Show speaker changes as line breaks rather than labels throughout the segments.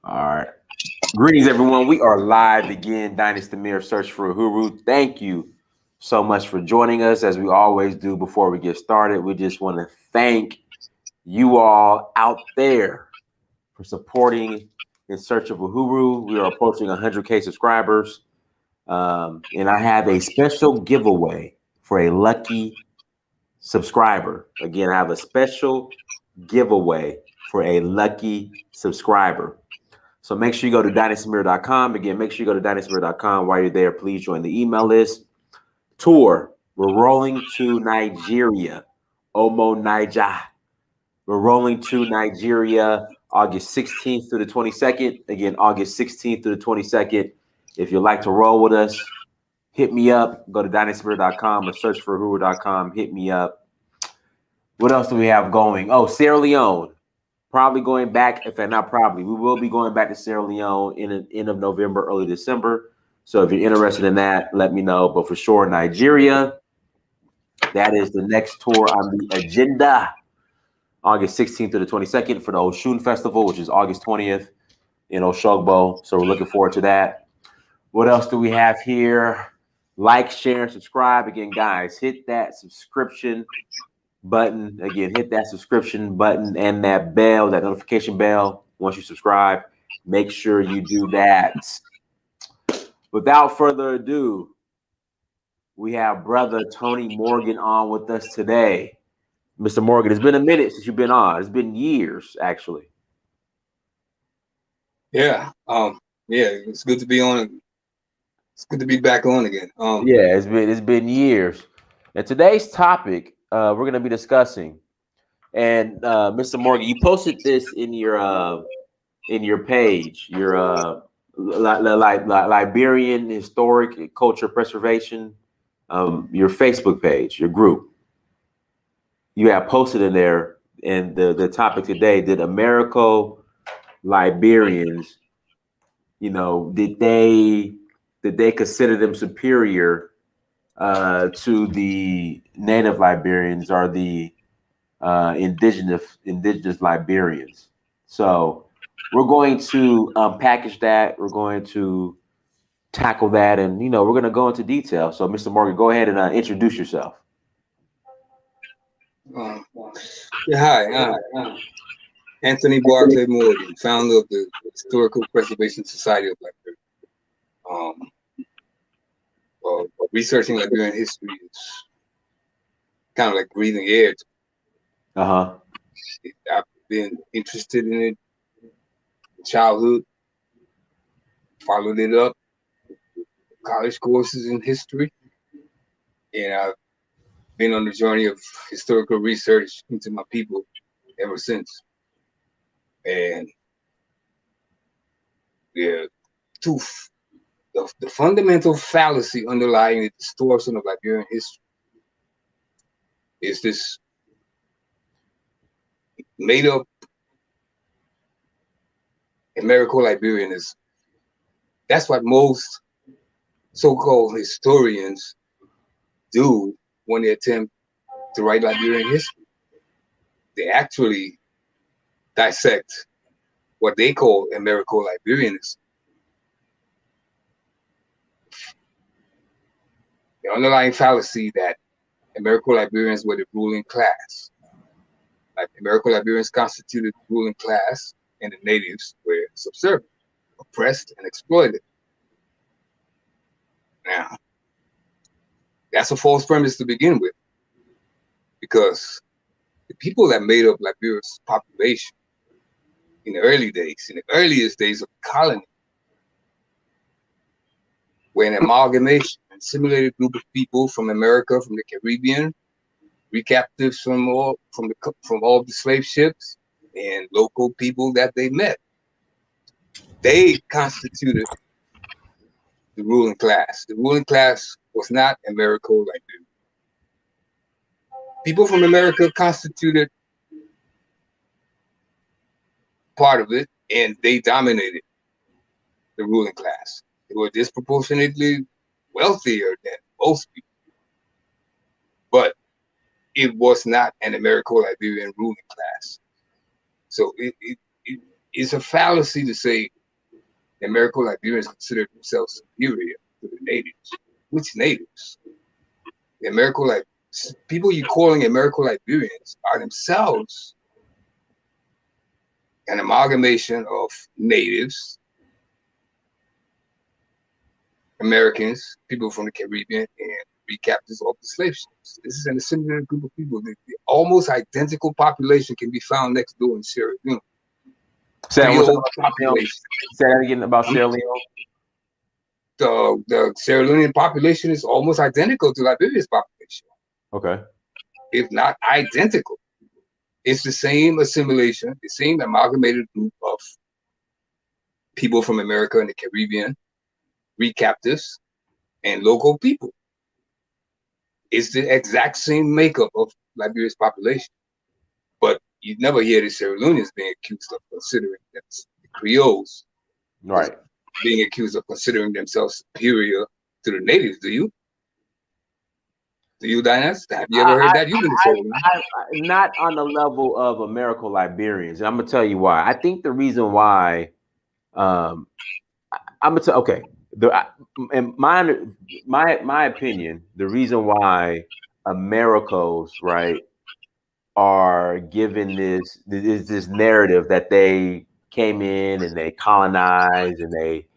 All right. Greetings, everyone. We are live again. Dynasty Mirror Search for Uhuru. Thank you so much for joining us. As we always do before we get started, we just want to thank you all out there for supporting In Search of Uhuru. We are approaching 100K subscribers. And I have a special giveaway for a lucky subscriber. Again, I have a special giveaway for a lucky subscriber. So make sure you go to dynastymirror.com. Again, make sure you go to dynastymirror.com. While you're there, please join the email list. Tour. We're rolling to Nigeria. Omo Naija. We're rolling to Nigeria August 16th through the 22nd. Again, August 16th through the 22nd. If you'd like to roll with us, hit me up. Go to dynastymirror.com or search for Uhuru.com. Hit me up. What else do we have going? Oh, Sierra Leone. Probably going back, if not probably, we will be going back to Sierra Leone in the end of November, early December. So if you're interested in that, let me know. But for sure, Nigeria, that is the next tour on the agenda. August 16th to the 22nd for the Oshun Festival, which is August 20th in Oshogbo. So we're looking forward to that. What else do we have here? Like, share, and subscribe. Again, guys, hit that subscription button. Again, hit that subscription button and that bell, that notification bell. Once you subscribe, make sure you do that. Without further ado, we have brother Tony Morgan on with us today. Mr. Morgan, it's been a minute since you've been on. It's been years, actually.
Yeah, it's good to be on. It's good to be back on again.
Yeah, it's been years. And today's topic we're going to be discussing, and Mr. Morgan, you posted this in your page, your Liberian Historic Culture Preservation, your Facebook page, your group. You have posted in there, and the topic today: did Americo-Liberians, did they consider them superior to the native Liberians or the indigenous Liberians? So we're going to package that. We're going to tackle that, and we're going to go into detail. So, Mr. Morgan, go ahead and introduce yourself.
um, yeah, hi, Anthony Barclay Morgan, founder of the Historical Preservation Society of Liberia. Researching Liberian history is kind of like breathing air.
Uh-huh.
I've been interested in it in childhood, followed it up, college courses in history, and I've been on the journey of historical research into my people ever since. And yeah, the fundamental fallacy underlying the distortion of Liberian history is this made up Americo-Liberianism. That's what most so-called historians do when they attempt to write Liberian history. They actually dissect what they call Americo-Liberianism. The underlying fallacy that Americo-Liberians were the ruling class. Like Americo-Liberians constituted the ruling class, and the natives were subservient, oppressed, and exploited. Now, that's a false premise to begin with, because the people that made up Liberia's population in the earliest days of the colony, were an amalgamation and simulated group of people from America, from the Caribbean, recaptives from all the slave ships, and local people that they met. They constituted the ruling class. The ruling class was not Americo-Liberian. People from America constituted part of it, and they dominated the ruling class. They were disproportionately wealthier than most people, but it was not an Americo-Liberian ruling class. So it's a fallacy to say the Americo-Liberians consider themselves superior to the natives. Which natives? The people you're calling Americo-Liberians are themselves an amalgamation of natives, Americans, people from the Caribbean, and recaptures of the slave ships. This is an assimilated group of people. The almost identical population can be found next door in Sierra Leone.
Say that again about Sierra Leone.
The Sierra Leonean population is almost identical to Liberia's population.
Okay.
If not identical. It's the same assimilation, the same amalgamated group of people from America and the Caribbean, recaptives, and local people. It's the exact same makeup of Liberia's population. But you never hear the Sierra Leoneans being accused of considering that the Creoles,
right,
being accused of considering themselves superior to the natives. Do you? Do you, Dinas? Have you ever heard that? You've been to Sierra Leone.
Not on the level of Americo-Liberians. And I'm gonna tell you why. I think the reason why, I'm gonna tell. Okay, in my opinion, the reason why Americos, right, are given this narrative that they came in and they colonized and they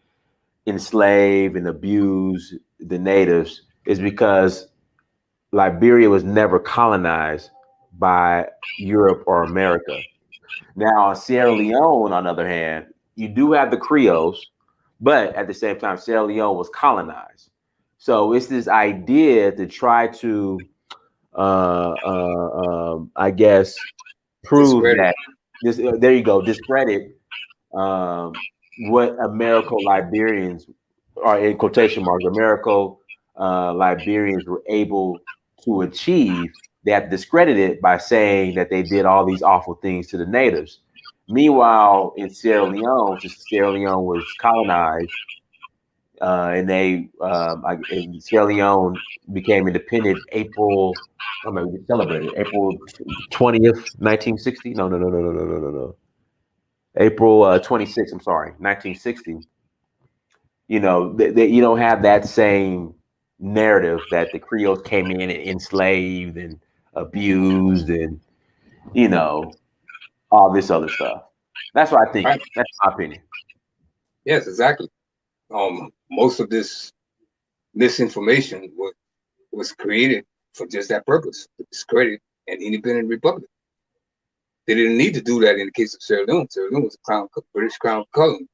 enslave and abuse the natives is because Liberia was never colonized by Europe or America. Now, Sierra Leone, on the other hand, you do have the Creoles, but at the same time, Sierra Leone was colonized. So it's this idea to try to, I guess, prove that this. There you go, discredit what Americo-Liberians, or in quotation marks, Liberians were able to achieve. They have discredited by saying that they did all these awful things to the natives. Meanwhile, in Sierra Leone, since Sierra Leone was colonized, and Sierra Leone became independent April 20th, 1960. No. April 26th, I'm sorry, 1960. You know, you don't have that same narrative that the Creoles came in and enslaved and abused and, you know, all this other stuff. That's what I think. Right. That's my opinion.
Yes, exactly. Most of this misinformation was created for just that purpose, to discredit an independent republic. They didn't need to do that in the case of Sierra Leone. Sierra Leone was a British crown colony.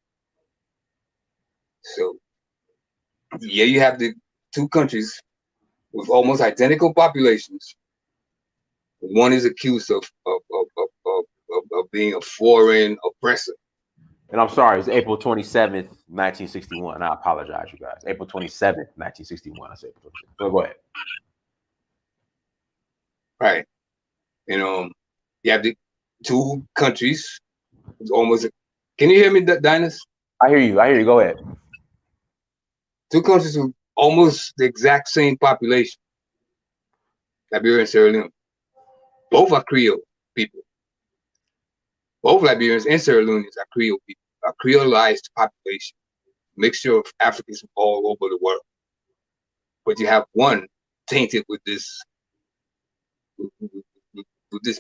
So, yeah, you have the two countries with almost identical populations. One is accused of being a foreign oppressor.
And I'm sorry, it's April 27th, 1961. I apologize, you guys. April 27th, 1961. I said April 27th. So go ahead.
Right. You have the two countries. Almost. Can you hear me, Dinas?
I hear you. Go ahead.
Two countries with almost the exact same population. Liberia and Sierra Leone. Both are Creole people. Both Liberians and Sierra Leoneans are Creole people. A creolized population, mixture of Africans from all over the world. But you have one tainted with this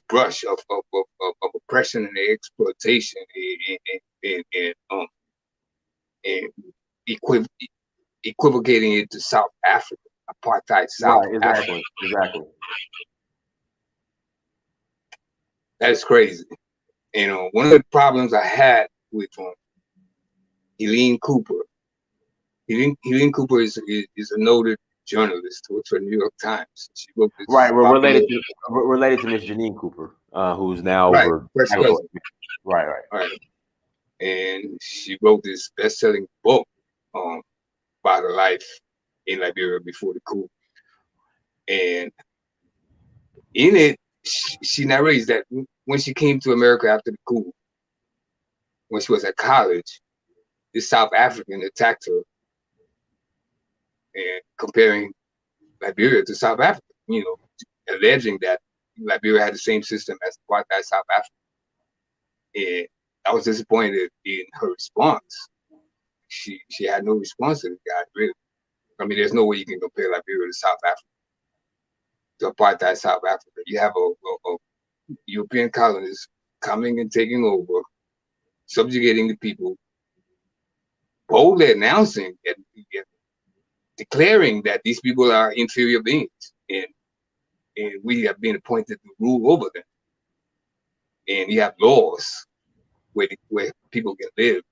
brush of oppression and exploitation and equivocating it to South Africa, apartheid South Africa.
Exactly.
That's crazy. One of the problems I had with Helene Cooper. Helene Cooper is a noted journalist who works for the New York Times. She wrote this.
Right, we're related to Miss Janine Cooper, who's now over. Right.
And she wrote this best-selling book about her life in Liberia before the coup. And in it, she narrates that when she came to America after the coup, when she was at college, this South African attacked her and comparing Liberia to South Africa, alleging that Liberia had the same system as apartheid South Africa. And I was disappointed in her response. She had no response to the guy, really. I mean, there's no way you can compare Liberia to South Africa, to apartheid South Africa. You have a European colonists coming and taking over, subjugating the people, boldly announcing and declaring that these people are inferior beings, and we have been appointed to rule over them. And you have laws where people can live,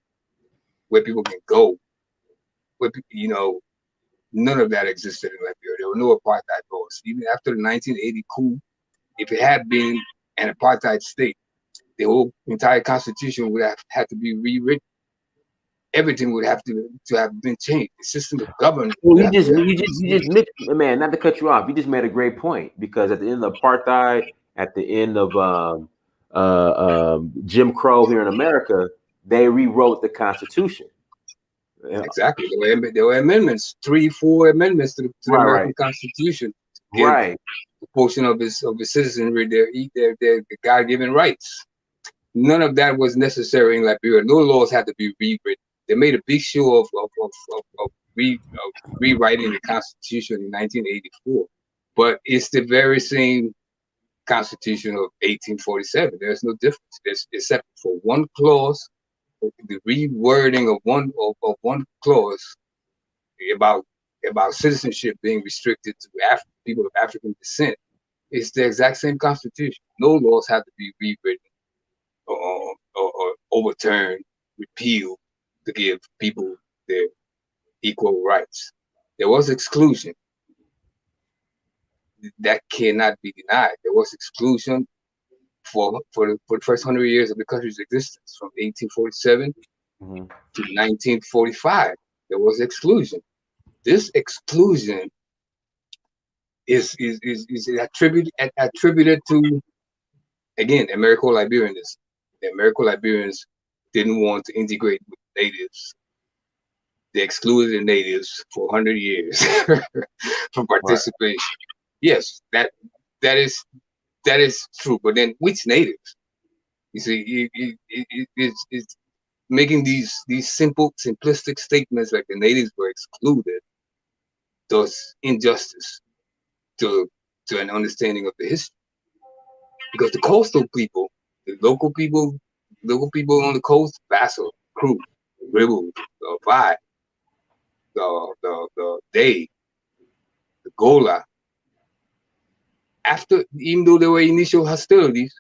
where people can go, where none of that existed in Liberia. There were no apartheid laws. Even after the 1980 coup, if it had been an apartheid state, the whole entire constitution would have had to be rewritten. Everything would have to have been changed. The system of government.
Well, you just mixed, man. Not to cut you off, you just made a great point, because at the end of apartheid, at the end of Jim Crow here in America, they rewrote the Constitution.
Yeah. Exactly. There were amendments, 3-4 amendments to the American Constitution.
Right.
A portion of his citizenry their God-given rights. None of that was necessary in Liberia. No laws had to be rewritten. They made a big show of rewriting the Constitution in 1984, but it's the very same Constitution of 1847. There's no difference, except for one clause, the rewording of one clause about citizenship being restricted to people of African descent. It's the exact same Constitution. No laws have to be rewritten or overturned, repealed, to give people their equal rights. There was exclusion. That cannot be denied. There was exclusion for the first 100 years of the country's existence, from 1847 to 1945. There was exclusion. This exclusion is attributed to, again, Americo-Liberianism. The Americo-Liberians didn't want to integrate with natives. They excluded the natives for 100 years from participation. Right. Yes, that is true. But then, which natives? You see, it's making these simplistic statements like the natives were excluded does injustice to an understanding of the history. Because the coastal people, the local people on the coast, Vassal, Crew, Ribble, Vi, the Day, the Gola. Even though there were initial hostilities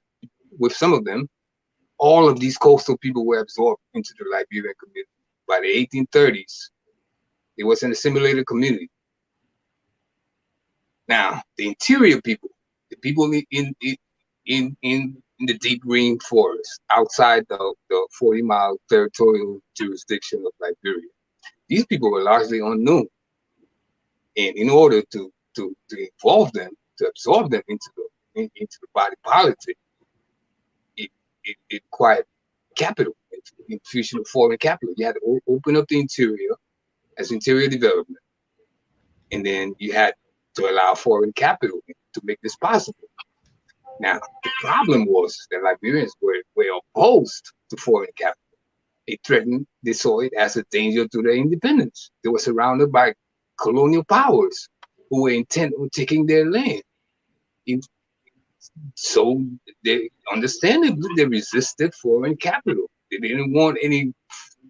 with some of them, all of these coastal people were absorbed into the Liberian community. By the 1830s, it was an assimilated community. Now, the interior people, the people in the deep green forest outside the 40-mile territorial jurisdiction of Liberia, these people were largely unknown. And in order to involve them, to absorb them into the body politic, it required capital, infusion of foreign capital. You had to open up the interior as interior development, and then you had to allow foreign capital to make this possible. Now, the problem was that Liberians were opposed to foreign capital. They saw it as a danger to their independence. They were surrounded by colonial powers who were intent on taking their land. So they understandably they resisted foreign capital. They didn't want any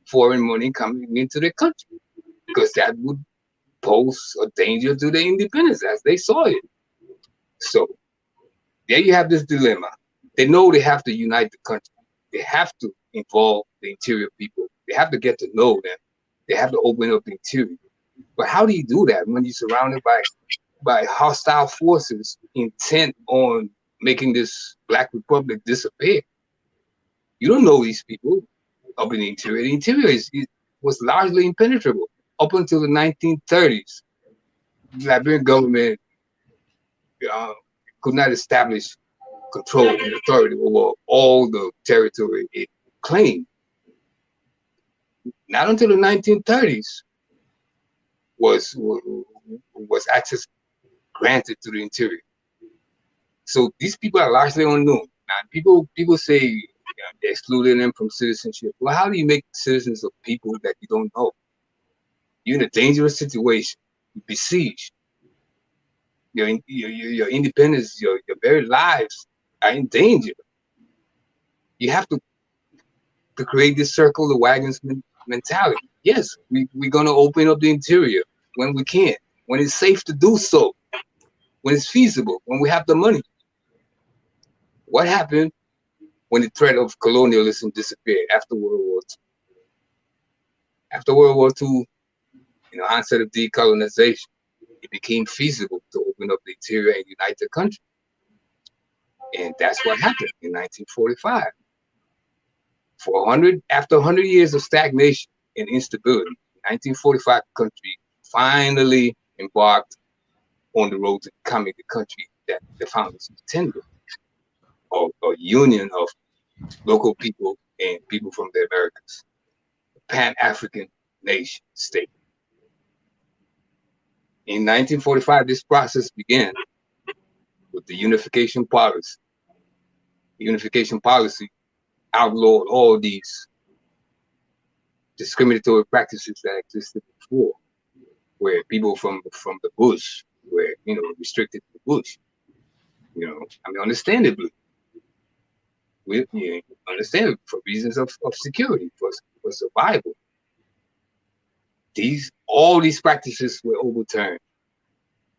foreign money coming into their country because that would pose a danger to their independence as they saw it. So there you have this dilemma. They know they have to unite the country. They have to involve the interior people. They have to get to know them. They have to open up the interior. But how do you do that when you're surrounded by hostile forces intent on making this Black Republic disappear? You don't know these people up in the interior. The interior was largely impenetrable up until the 1930s. The Liberian government could not establish control and authority over all the territory it claimed. Not until the 1930s was access granted to the interior. So these people are largely unknown. Now people say excluding them from citizenship. Well, how do you make citizens of people that you don't know? You're in a dangerous situation. You're besieged. Your independence, your very lives are in danger. You have to create this circle the wagons mentality. Yes, we're going to open up the interior when we can, when it's safe to do so, when it's feasible, when we have the money. What happened when the threat of colonialism disappeared after World War II? After World War II, onset of decolonization, it became feasible to open up the interior and unite the country. And that's what happened in 1945. After 100 years of stagnation and instability, 1945 country finally embarked on the road to becoming the country that the founders intended, a union of local people and people from the Americas, a Pan-African nation state. In 1945, this process began with the unification policy. The unification policy outlawed all these discriminatory practices that existed before, where people from the bush were, restricted to the bush. Understandably, understandably for reasons of security, for survival. All these practices were overturned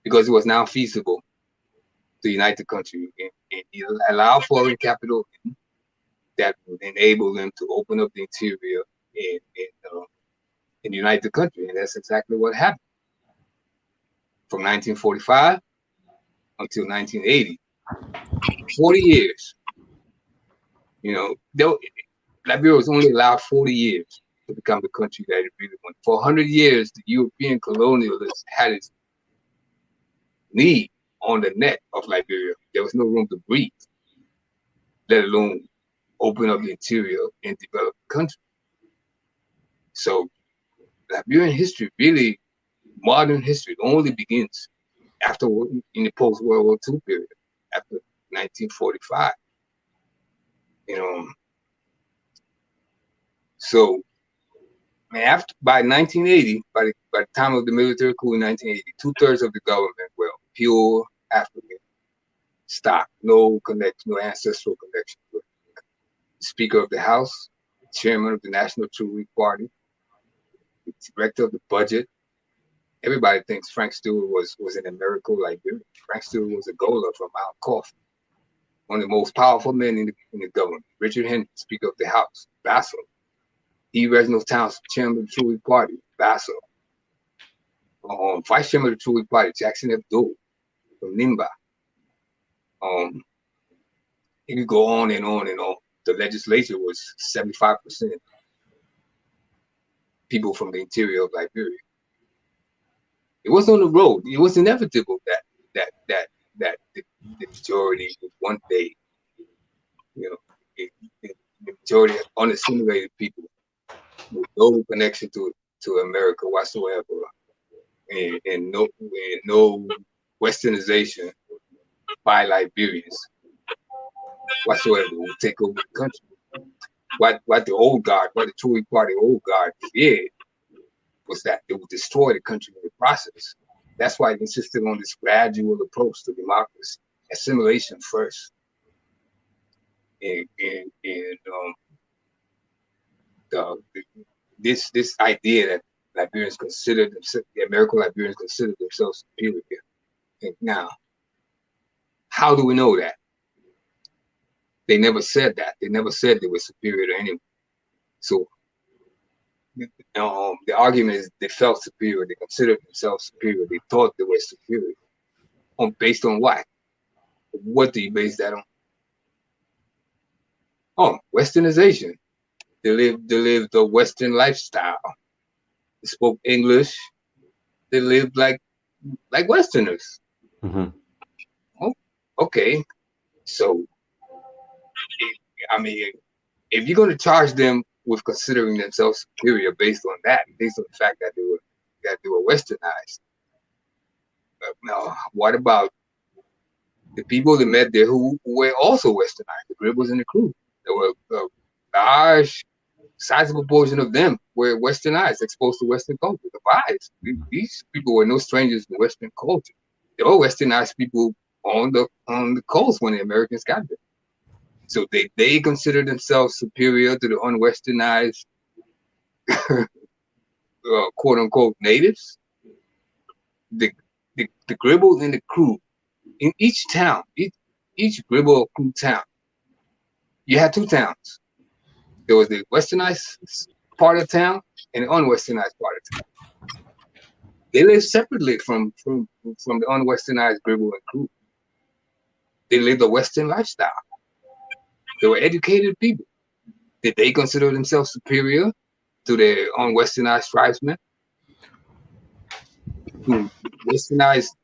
because it was now feasible to unite the country and allow foreign capital that would enable them to open up the interior and unite the country. And that's exactly what happened. From 1945 until 1980, 40 years. Liberia was only allowed 40 years to become the country that it really wanted. For 100 years, the European colonialists had its knee on the neck of Liberia. There was no room to breathe, let alone open up the interior and develop the country. So Liberian history, really modern history, only begins after in the post-World War II period, after 1945. So by 1980, by the time of the military coup in 1980, 2/3 of the government were pure African stock, no connection, no ancestral connection. The Speaker of the House, Chairman of the National True Week Party, the Director of the Budget. Everybody thinks Frank Stewart was an Americo-Liberian. Frank Stewart was a Gola from Mount Coffee, one of the most powerful men in the government. Richard Henry, Speaker of the House, Basso. E. Reginald Townsend, Chairman of the True Week Party, Basso. Vice Chairman of the True Week Party, Jackson F. Dole from Nimba. It could go on and on and on. The legislature was 75% people from the interior of Liberia. It was on the road. It was inevitable that the majority would one day, the majority of unassimilated people with no connection to America whatsoever, and no westernization by Liberians whatsoever will take over the country. What the old guard, what the True Week Party old guard did was that they would destroy the country in the process. That's why it insisted on this gradual approach to democracy, assimilation first, this idea that Liberians considered themselves, the Americo-Liberians considered themselves superior. And now, how do we know that? They never said that. They never said they were superior to anyone. So the argument is they felt superior. They considered themselves superior. They thought they were superior. Based on what? What do you base that on? Westernization. They lived a Western lifestyle. They spoke English. They lived like Westerners.
Mm-hmm.
Oh, okay. So, if you're going to charge them with considering themselves superior based on that, based on the fact that they were westernized, now what about the people that met there who were also westernized, the Gribbers and the crew? There were a large, sizable portion of them were westernized, exposed to Western culture. The Bides, these people were no strangers to Western culture. They were westernized people on the coast when the Americans got there. So they considered themselves superior to the unwesternized, quote unquote, natives. The Gribble and the Crew in each town, each Gribble or Crew town, you had two towns. There was the westernized part of town and the unwesternized part of town. They lived separately from the unwesternized Gribble and Crew. They lived a Western lifestyle. They were educated people. Did they consider themselves superior to the unwesternized tribesmen? Do westernized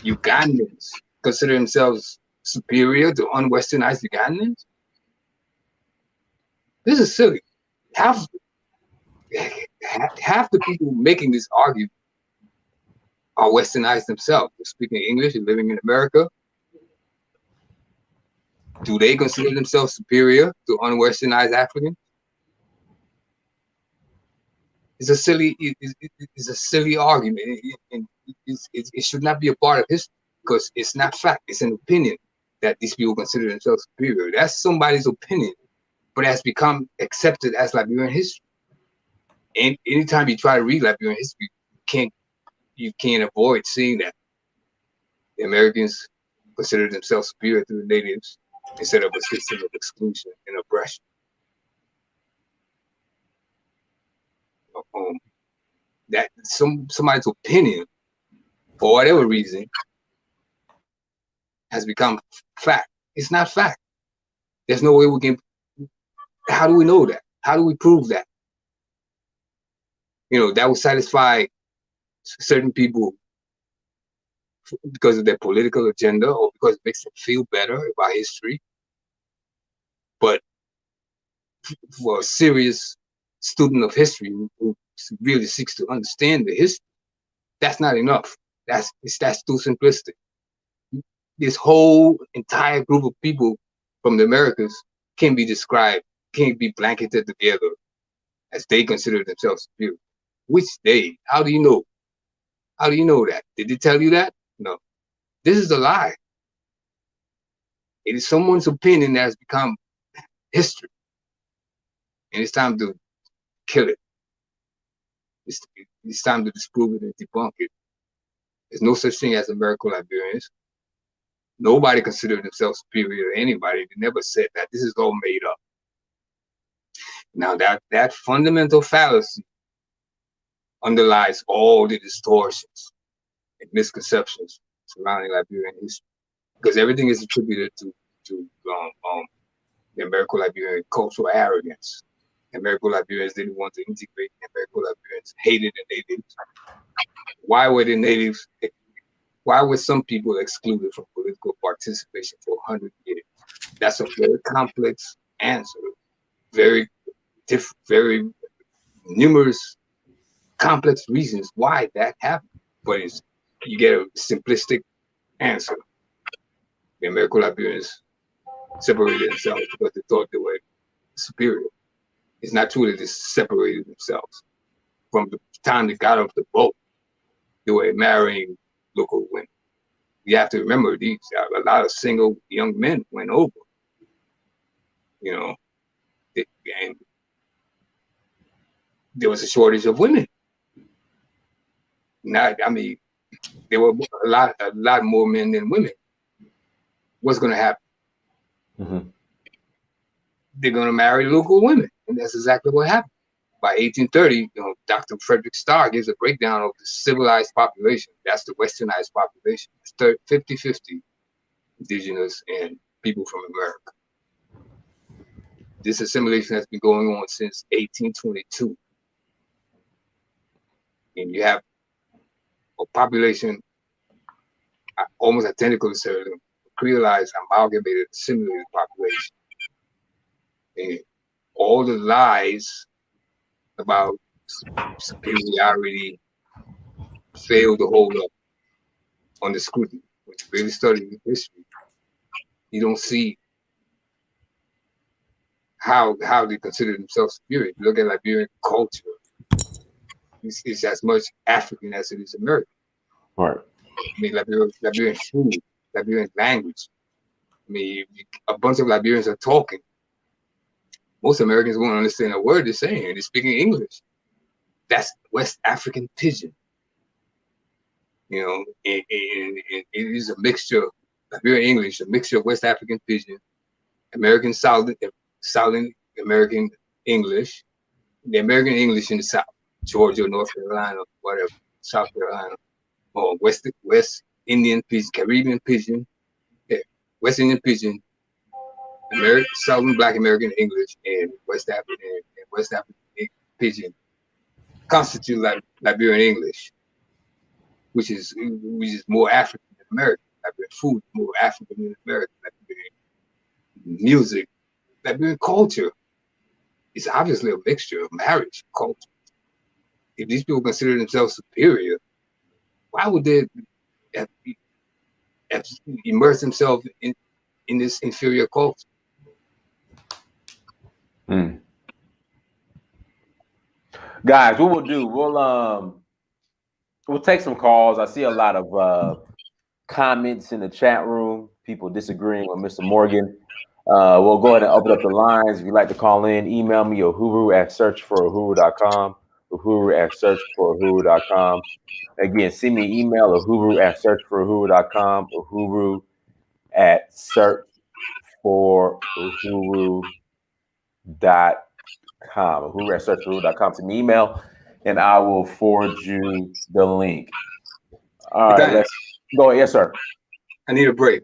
Ugandans consider themselves superior to unwesternized Ugandans? This is silly. Half the people making this argument are westernized themselves. They're speaking English and living in America. Do they consider themselves superior to unwesternized Africans? It's a silly argument. It should not be a part of history because it's not fact. It's an opinion that these people consider themselves superior. That's somebody's opinion, but it has become accepted as Liberian history. And anytime you try to read Liberian history, you can't avoid seeing that the Americans consider themselves superior to the natives instead of a system of exclusion and oppression. That somebody's opinion, for whatever reason, has become fact. It's not fact. There's no way we can. How do we know that? How do we prove that? That will satisfy certain people because of their political agenda or because it makes them feel better about history. But for a serious student of history who really seeks to understand the history, that's not enough. That's too simplistic. This whole entire group of people from the Americas can't be blanketed together as they consider themselves superior. Which they? How do you know? How do you know that? Did they tell you that? No. This is a lie. It is someone's opinion that has become history. And it's time to kill it. It's time to disprove it and debunk it. There's no such thing as Americo-Liberians. Nobody considered themselves superior to anybody. They never said that. This is all made up. Now that fundamental fallacy underlies all the distortions and misconceptions surrounding Liberian history, because everything is attributed to the Americo-Liberian cultural arrogance. Americo-Liberians didn't want to integrate. Americo-Liberians hated the natives. Why were the natives? Why were some people excluded from political participation for 100 years? That's a very complex answer. Very numerous complex reasons why that happened, but you get a simplistic answer. The Americo-Liberians separated themselves because they thought they were superior. It's not true that they separated themselves. From the time they got off the boat, they were marrying local women. You have to remember, a lot of single young men went over. And there was a shortage of women. There were a lot more men than women. What's going to happen?
Mm-hmm.
They're going to marry local women, and that's exactly what happened. By 1830, Dr. Frederick Starr gives a breakdown of the civilized population. That's the westernized population. It's 50-50 indigenous and people from America. This assimilation has been going on since 1822. And you have a population almost identical to the creolized, amalgamated, assimilated population. And all the lies about superiority fail to hold up on the scrutiny. When you really study history, you don't see how they consider themselves superior. If you look at Liberian culture, it's as much African as it is American.
Right.
I mean, Liberian food, Liberian language. I mean, a bunch of Liberians are talking. Most Americans won't understand a word they're saying. They're speaking English. That's West African pidgin. You know, and it is a mixture, Liberian English, a mixture of West African pidgin, American Southern American English, the American English in the South, Georgia, North Carolina, whatever, South Carolina, or West Indian pidgin, Caribbean pidgin, yeah, West Indian pidgin, Southern Black American English, and West African pidgin constitute Liberian English, which is more African than American. Liberian food more African than American. Liberian music, Liberian culture is obviously a mixture of marriage culture. If these people consider themselves superior, why would they have immerse themselves in this inferior culture?
Guys, what we'll do, we'll take some calls. I see a lot of comments in the chat room, people disagreeing with Mr. Morgan. We'll go ahead and open up the lines. If you'd like to call in, email me uhuru@searchforahuru.com, uhuru@searchforahuru.com. Again, send me an email, uhuru@searchforahuru.com, uhuru@searchforahuru.com, uhuru@searchforahuru.com. Send me an email, and I will forward you the link. All right, let's go. Yes, sir.
I need a break.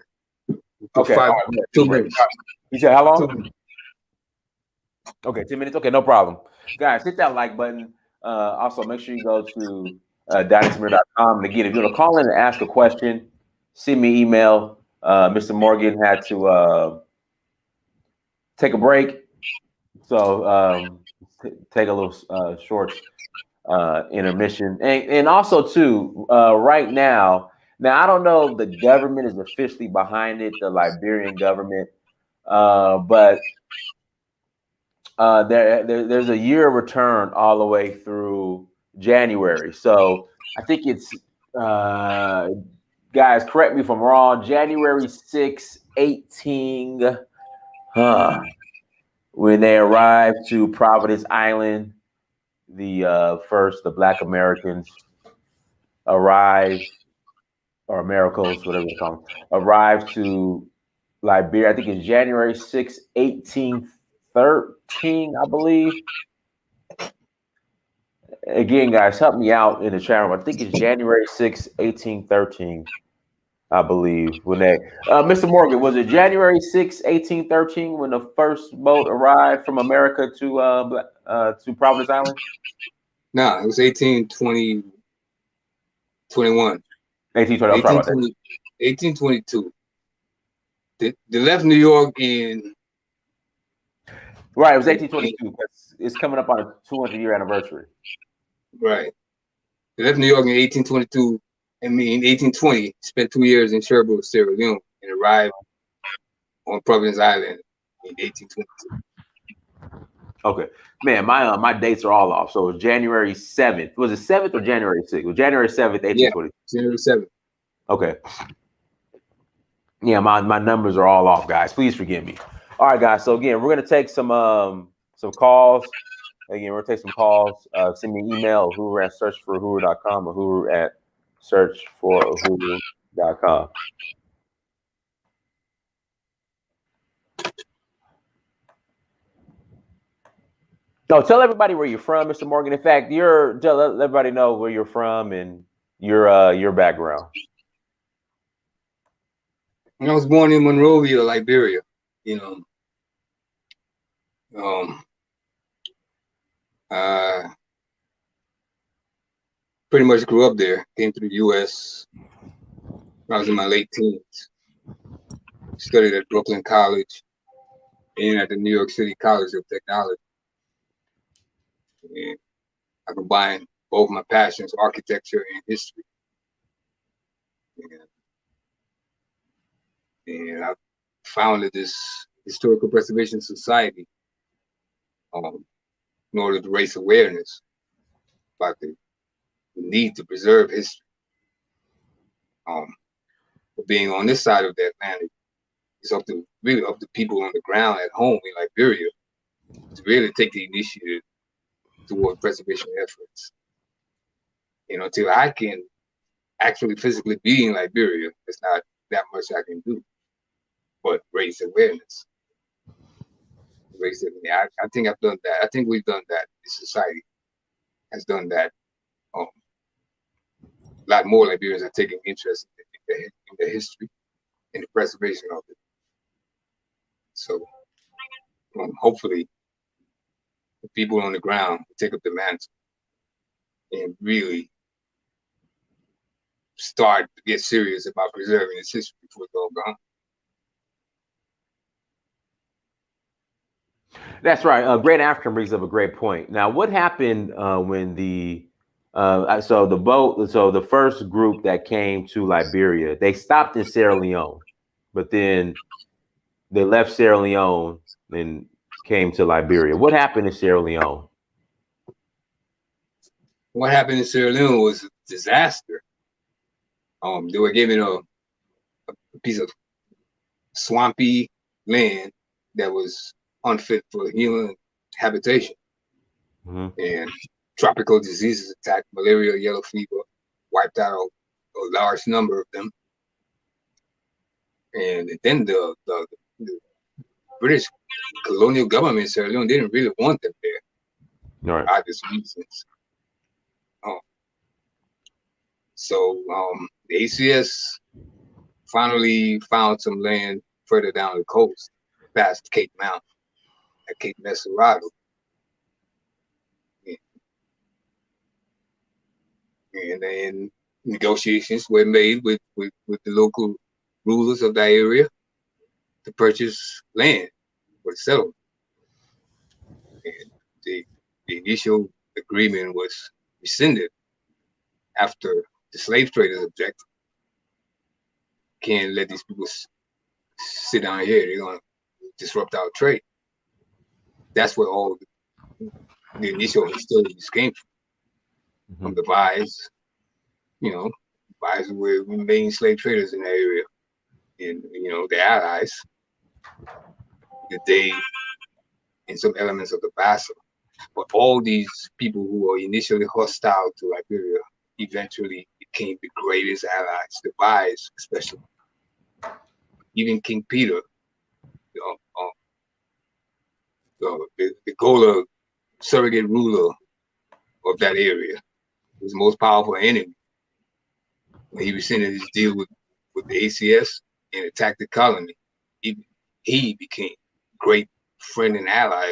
Okay.
2 minutes.
You said how long? 2 minutes. Okay, 10 minutes. Okay, no problem. Guys, hit that like button. Also, make sure you go to dynastymirror.com. And again, if you want to call in and ask a question, send me an email. Mr. Morgan had to take a break. So take a little short intermission. And also, too, right now, I don't know if the government is officially behind it, the Liberian government, but there's a year return all the way through January. So I think it's, guys, correct me if I'm wrong, January 6, 18, when they arrived to Providence Island, the Black Americans arrived, or Americos, whatever you call them, arrived to Liberia. I think it's January 6, 1813, I believe. Again, guys, help me out in the chat room. I think it's January 6, 1813, I believe. When they, Mr. Morgan, was it January 6, 1813 when the first boat arrived from America to Providence Island?
No, it was 1821.
1822.
They left New York in.
Right, it was 1822 because it's coming up on a 200-year anniversary.
Right. They left New York in 1822. In 1820, spent 2 years in Cherbourg, Sierra Leone, and arrived on Providence Island in 1822.
Okay, man, my dates are all off. So it was January 7th. Was it 7th or January 6th? It was January 7th, 1820.
Yeah, January 7th.
Okay. Yeah, my numbers are all off, guys. Please forgive me. All right, guys. So again, we're gonna take some calls. Again, we're gonna take some calls. Send me an email, uhuru@searchforahuru.com, uhuru@searchforahuru.com. No, tell everybody where you're from, Mr. Morgan. In fact, let everybody know where you're from and your background.
I was born in Monroe, Liberia. Pretty much grew up there. Came to the U.S. when I was in my late teens. Studied at Brooklyn College and at the New York City College of Technology. And I combined both my passions, architecture and history. And I founded this historical preservation society in order to raise awareness about the need to preserve history. But being on this side of the Atlantic, it's really up to people on the ground at home in Liberia to really take the initiative toward preservation efforts. Until I can actually physically be in Liberia, there's not that much I can do, but raise awareness. I think I've done that. I think we've done that. The society has done that. A lot more Liberians are taking interest in the history and the preservation of it. So hopefully the people on the ground will take up the mantle and really start to get serious about preserving its history before it's all gone.
That's right. Great African brings up a great point. Now, what happened when the first group that came to Liberia, they stopped in Sierra Leone, but then they left Sierra Leone and came to Liberia. What happened in Sierra Leone?
What happened in Sierra Leone was a disaster. They were given a piece of swampy land that was unfit for human habitation. And tropical diseases attacked, malaria, yellow fever, wiped out a large number of them. And then the British colonial government in Sierra Leone didn't really want them there.
Right.
For obvious reasons. So the ACS finally found some land further down the coast, past Cape Mountain, at Cape Messerado. And then negotiations were made with the local rulers of that area to purchase land for the settlement. And the initial agreement was rescinded after the slave traders objected. Can't let these people sit down here. They're going to disrupt our trade. That's where all the initial hostilities came from the Vais. Vais were main slave traders in that area. And, the allies, the Dey, and some elements of the Bassa. But all these people who were initially hostile to Liberia eventually became the greatest allies, the Vais especially. Even King Peter, the Gola surrogate ruler of that area, was the most powerful enemy. When he rescinded his deal with the ACS and attacked the colony, he became a great friend and ally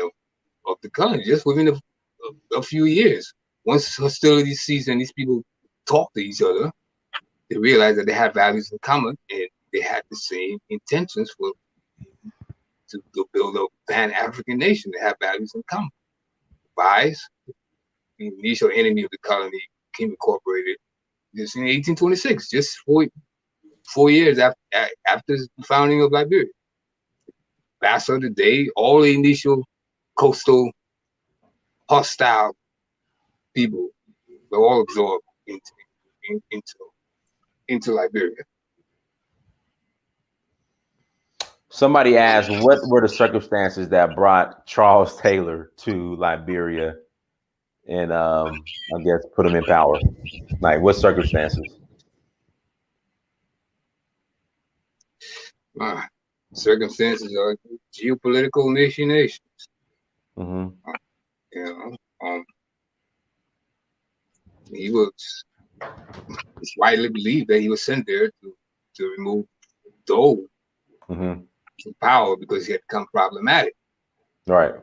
of the colony just within a few years. Once hostilities ceased and these people talked to each other, they realized that they had values in common and they had the same intentions to build a Pan-African nation. They had values in common. Vais, the initial enemy of the colony, became incorporated just in 1826, just 4 years after the founding of Liberia. Bassa, the Dey, all the initial coastal hostile people were all absorbed into Liberia.
Somebody asked, what were the circumstances that brought Charles Taylor to Liberia and I guess put him in power? Like, what circumstances?
Circumstances are geopolitical machinations. It's widely believed that he was sent there to remove Doe from power because he had become problematic.
Right.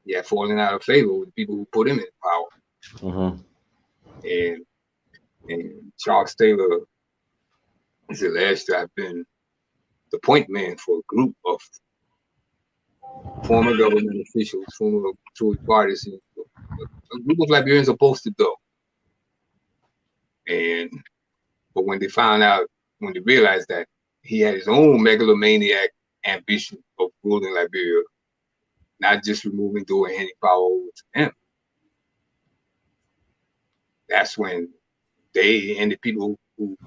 He had fallen out of favor with the people who put him in power. And Charles Taylor is alleged to have been the point man for a group of former government officials, former Tory parties, a group of Liberians opposed to Doe. But when they realized that he had his own megalomaniac ambition of ruling Liberia, not just removing Doe and handing power over to him. That's when they and the people who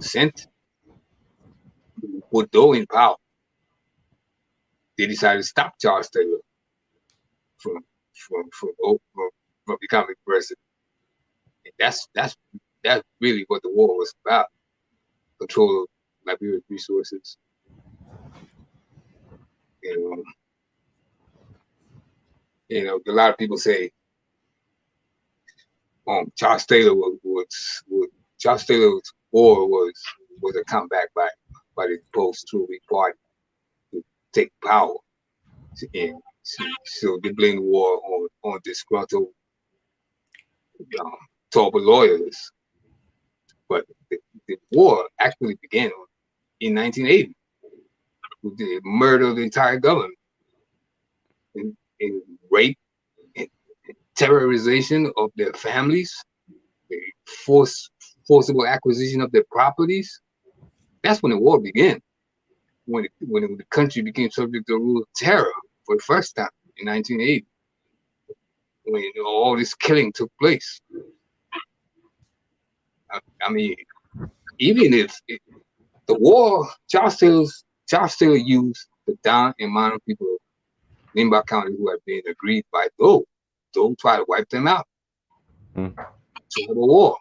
put Doe in power, they decided to stop Charles Taylor from becoming president. And that's really what the war was about: control of Liberia's resources. You know, a lot of people say Charles Taylor's war was a comeback by the post-Truly party to take power, and so they blame the war on disgruntled Torba loyalists. But the war actually began in 1980 with the murder of the entire government and rape and terrorization of their families, the forcible acquisition of their properties. That's when the war began. When the country became subject to the rule of terror for the first time in 1980, when all this killing took place. I mean, even if the war, Charles Taylor used the Don and Mono people of Nimba County who had been agreed by Doe. Doe tried to wipe them out. Tribal war.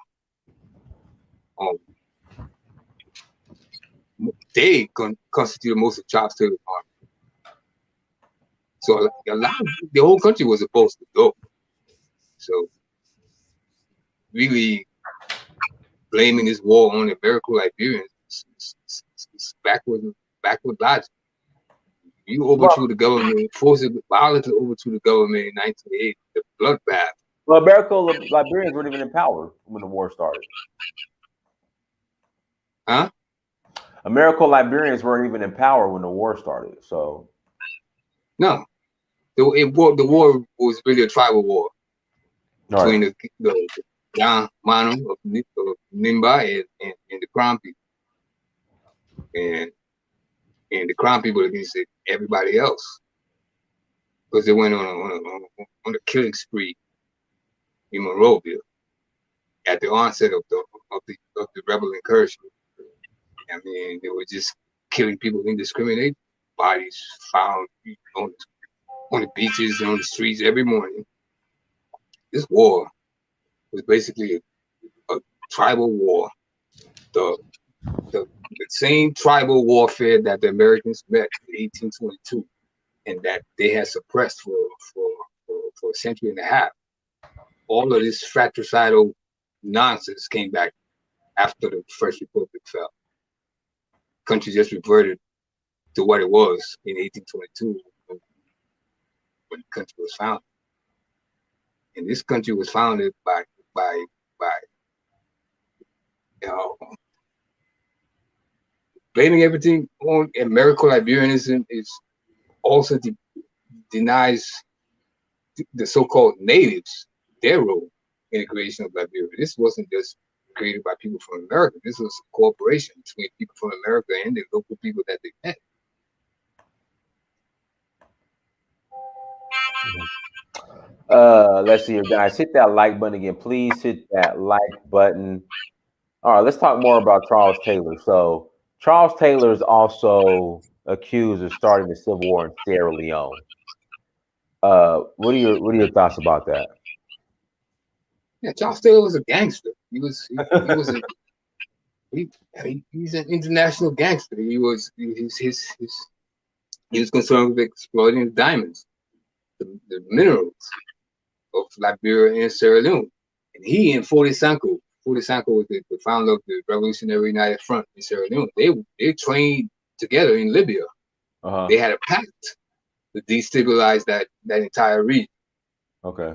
They constituted most of Charles Taylor's army. So a lot of the whole country was opposed to Doe. So really blaming this war on the Americo-Liberians is backward logic. You overthrew the government, forcibly, violently overthrew the government in 1980, the bloodbath.
Well, Americo-Liberians weren't even in power when the war started.
Huh?
Americo-Liberians weren't even in power when the war started. So
no, the war was really a tribal war between the Don Mano of Nimba and the Crown people, and the Crown people against everybody else, because they went on a killing spree in Monrovia at the onset of the rebel incursion. I mean, they were just killing people indiscriminately. Bodies found on the beaches and on the streets every morning. This war was basically a tribal war. The same tribal warfare that the Americans met in 1822 and that they had suppressed for a century and a half. All of this fratricidal nonsense came back after the First Republic fell. The country just reverted to what it was in 1822 when the country was founded. And this country was founded by blaming everything on Americo-Liberianism is also denies the so-called natives their role in the creation of Liberia. This wasn't just created by people from America. This was a cooperation between people from America and the local people that they met.
Let's see here, guys. Hit that like button again. Please hit that like button. All right, let's talk more about Charles Taylor. So Charles Taylor is also accused of starting the Civil War in Sierra Leone. What are your thoughts about that?
Yeah, Charles Taylor was a gangster. He's an international gangster. He was concerned with exploiting the diamonds, the minerals of Liberia and Sierra Leone. And he and Forty Sanko was the founder of the Revolutionary United Front in Sierra Leone. They trained together in Libya. They had a pact to destabilize that entire region.
Okay.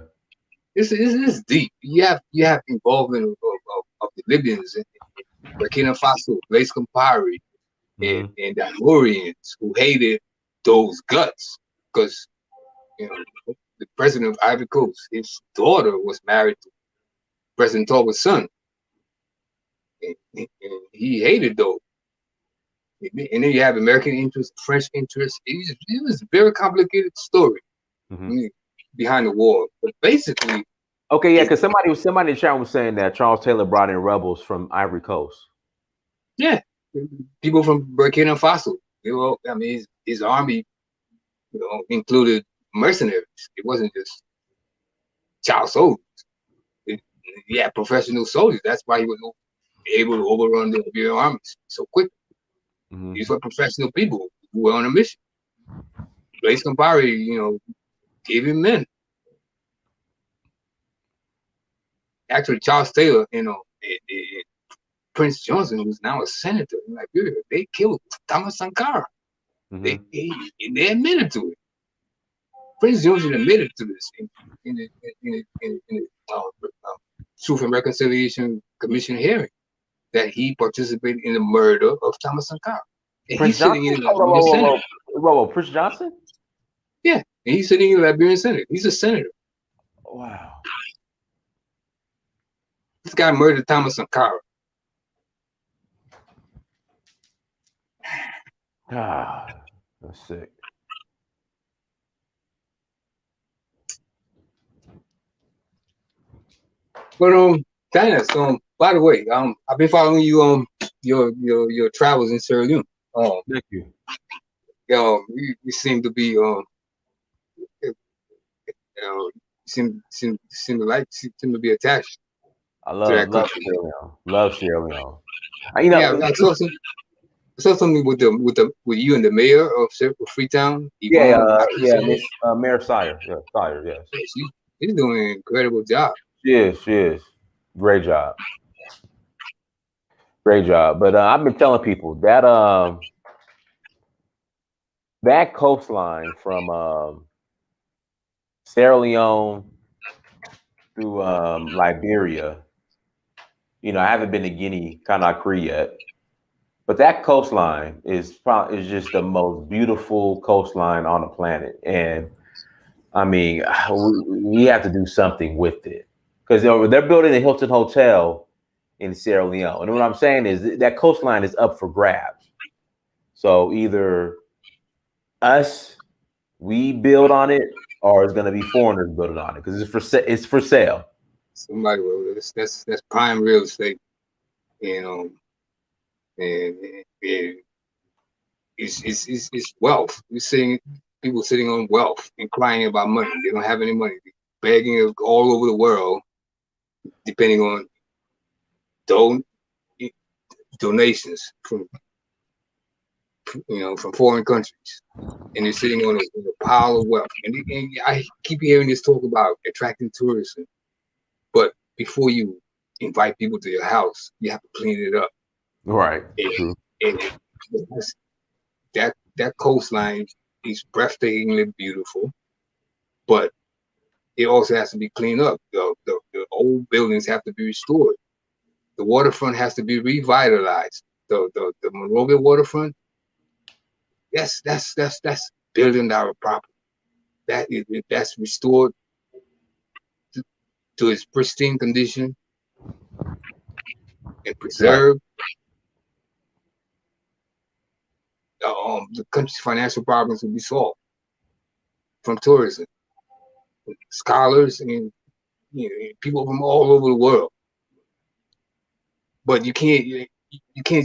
This is deep. You have involvement of the Libyans in Burkina Faso, Blaise Compaoré, and the Ivorians who hated those guts because the president of Ivory Coast, his daughter was married to President Torba's son, and he hated those. And then you have American interest, French interest. It was a very complicated story. behind the wall. But basically,
okay, yeah, because somebody in the chat was saying that Charles Taylor brought in rebels from Ivory Coast.
Yeah, people from Burkina Faso. I mean, his army, included mercenaries. It wasn't just child soldiers. He had professional soldiers. That's why he was able to overrun the Liberian armies so quick. These were professional people who were on a mission. Blaise Compaoré, gave him men. Actually, Charles Taylor, Prince Johnson, who's now a senator in Liberia, they killed Thomas Sankara. They admitted to it. Prince Johnson admitted to this in the Truth and Reconciliation Commission hearing, that he participated in the murder of Thomas Sankara. And
Prince
he's sitting in the Liberian Senate.
Whoa, Prince Johnson?
Yeah, and he's sitting in the Liberian Senate. He's a senator.
Wow.
This guy murdered Thomas Sankara.
That's sick.
But Dinah, by the way, I've been following you your travels in Sierra Leone.
Thank you.
We seem to be seem to be attached.
I love Sierra Leone. Love Sierra Leone. I
saw something with you and the mayor of Freetown.
Miss Mayor Sire. Yeah, Sire. Yes.
She's doing an incredible job.
She is. Great job. But I've been telling people that that coastline from Sierra Leone through Liberia. I haven't been to Guinea-Conakry yet, but that coastline is just the most beautiful coastline on the planet. And I mean, we have to do something with it, because they're building a Hilton Hotel in Sierra Leone. And what I'm saying is that coastline is up for grabs. So either we build on it, or it's going to be foreigners building on it, because it's for sale.
Somebody wrote it. That's prime real estate, and it's wealth. We're seeing people sitting on wealth and crying about money. They don't have any money, begging all over the world, depending on donations from foreign countries, and they're sitting on a pile of wealth. And I keep hearing this talk about attracting tourism, but before you invite people to your house, you have to clean it up.
Right.
True. And that coastline is breathtakingly beautiful, but it also has to be cleaned up. The old buildings have to be restored. The waterfront has to be revitalized. The Monroe waterfront, that's $1 billion property. That's restored to its pristine condition and preserved. The country's financial problems will be solved from tourism, scholars, and people from all over the world. But you can't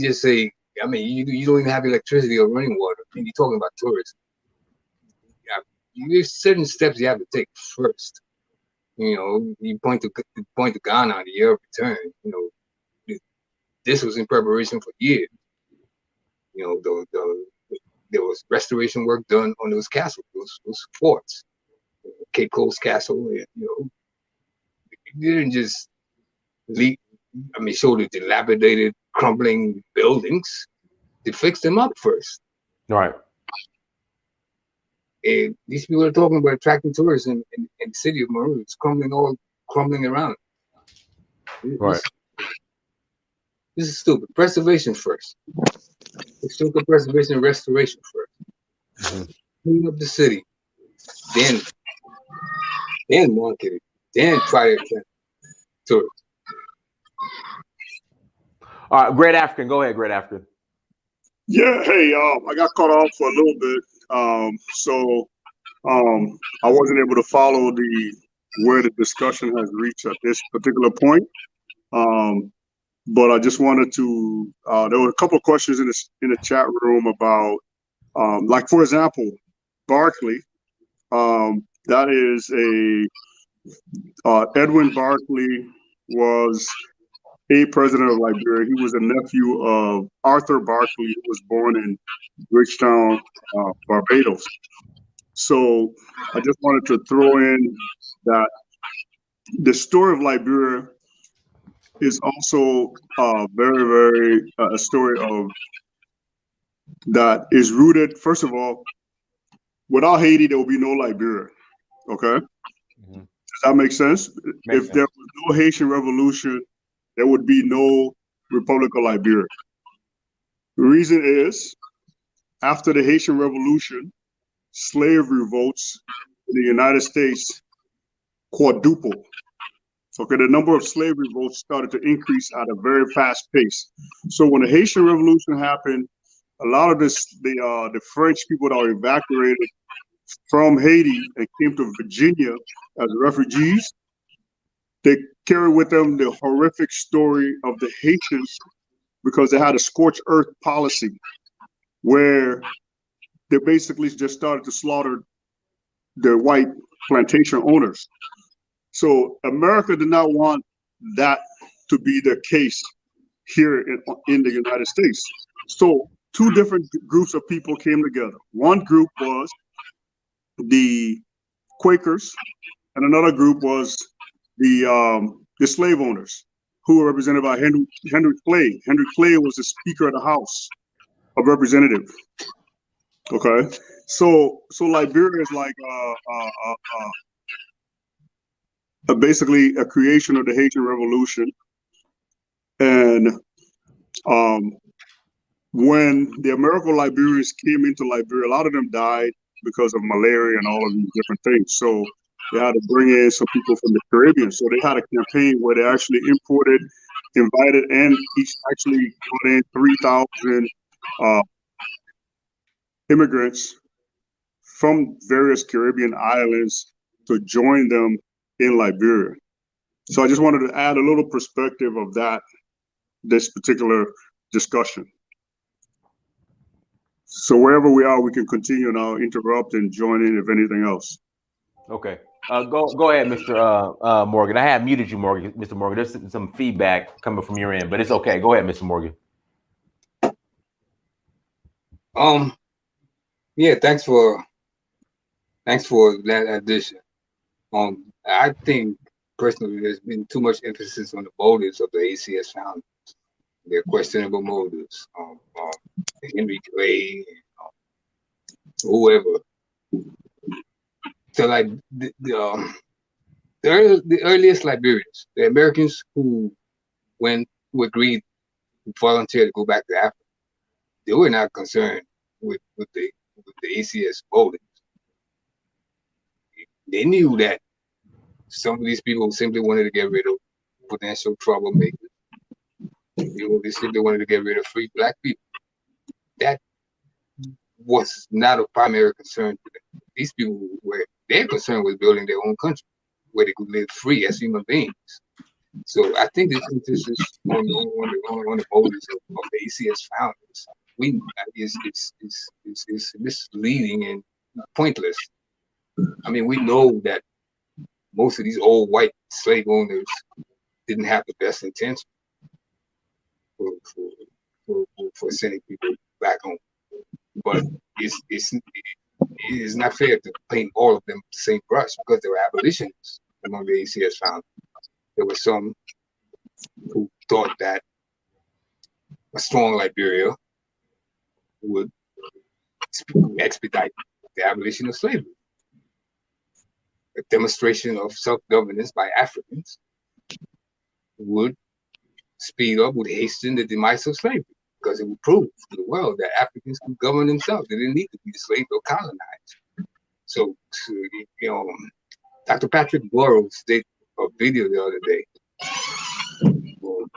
just say, I mean, you don't even have electricity or running water, and you're talking about tourism. There's certain steps you have to take first. You point to Ghana on the year of return. This was in preparation for years. There was restoration work done on those castles, those forts, Cape Coast Castle. You didn't just show the dilapidated, crumbling buildings. To fix them up first.
Right.
And these people are talking about attracting tourism in the city of Monroe. It's crumbling around.
Right.
This is stupid. Preservation first. Historical preservation and restoration first. Clean up the city. Then market it. Then try to attract tourists.
All right, Great African. Go ahead, Great African.
Yeah, hey, I got caught off for a little bit. So I wasn't able to follow where the discussion has reached at this particular point. But I just wanted to. There were a couple of questions in the chat room about, like for example, Barclay. That is Edwin Barclay was a president of Liberia. He was a nephew of Arthur Barclay, who was born in Bridgetown, Barbados. So I just wanted to throw in that the story of Liberia is also very, very a story of that is rooted. First of all, without Haiti, there will be no Liberia. Okay, does that make sense? If there was no Haitian Revolution, there would be no Republic of Liberia. The reason is, after the Haitian Revolution, slave revolts in the United States quadrupled. Okay, the number of slave revolts started to increase at a very fast pace. So when the Haitian Revolution happened, a lot of the French people that were evacuated from Haiti and came to Virginia as refugees, they carried with them the horrific story of the Haitians, because they had a scorched earth policy where they basically just started to slaughter the white plantation owners. So America did not want that to be the case here in the United States. So two different groups of people came together. One group was the Quakers, and another group was the slave owners, who were represented by Henry Clay. Henry Clay was the Speaker of the House of Representatives. Okay, so Liberia is like basically a creation of the Haitian Revolution, and when the Americo-Liberians came into Liberia, a lot of them died because of malaria and all of these different things. So they had to bring in some people from the Caribbean. So they had a campaign where they actually invited, and each actually brought in 3,000 immigrants from various Caribbean islands to join them in Liberia. So I just wanted to add a little perspective of this particular discussion. So wherever we are, we can continue now, interrupt and join in if anything else.
Okay. Go ahead, Mr. Morgan. I have muted you, Mr. Morgan. There's some feedback coming from your end, but it's okay. Go ahead, Mr. Morgan.
Yeah, thanks for that addition. I think personally there's been too much emphasis on the motives of the ACS founders, their questionable motives. Henry Clay, whoever. So like the earliest Liberians, the Americans who agreed to volunteer to go back to Africa, they were not concerned with the ACS motives. They knew that some of these people simply wanted to get rid of potential troublemakers. They simply wanted to get rid of free black people. That was not a primary concern to them. These people their concern was building their own country where they could live free as human beings. So I think this emphasis on the motives of the ACS founders is misleading and pointless. I mean, we know that most of these old white slave owners didn't have the best intention for sending people back home, but it's not fair to paint all of them with the same brush, because there were abolitionists among the ACS founders. There were some who thought that a strong Liberia would expedite the abolition of slavery. A demonstration of self-governance by Africans would hasten the demise of slavery, because it would prove to the world that Africans could govern themselves. They didn't need to be enslaved or colonized. So Dr. Patrick Burroughs did a video the other day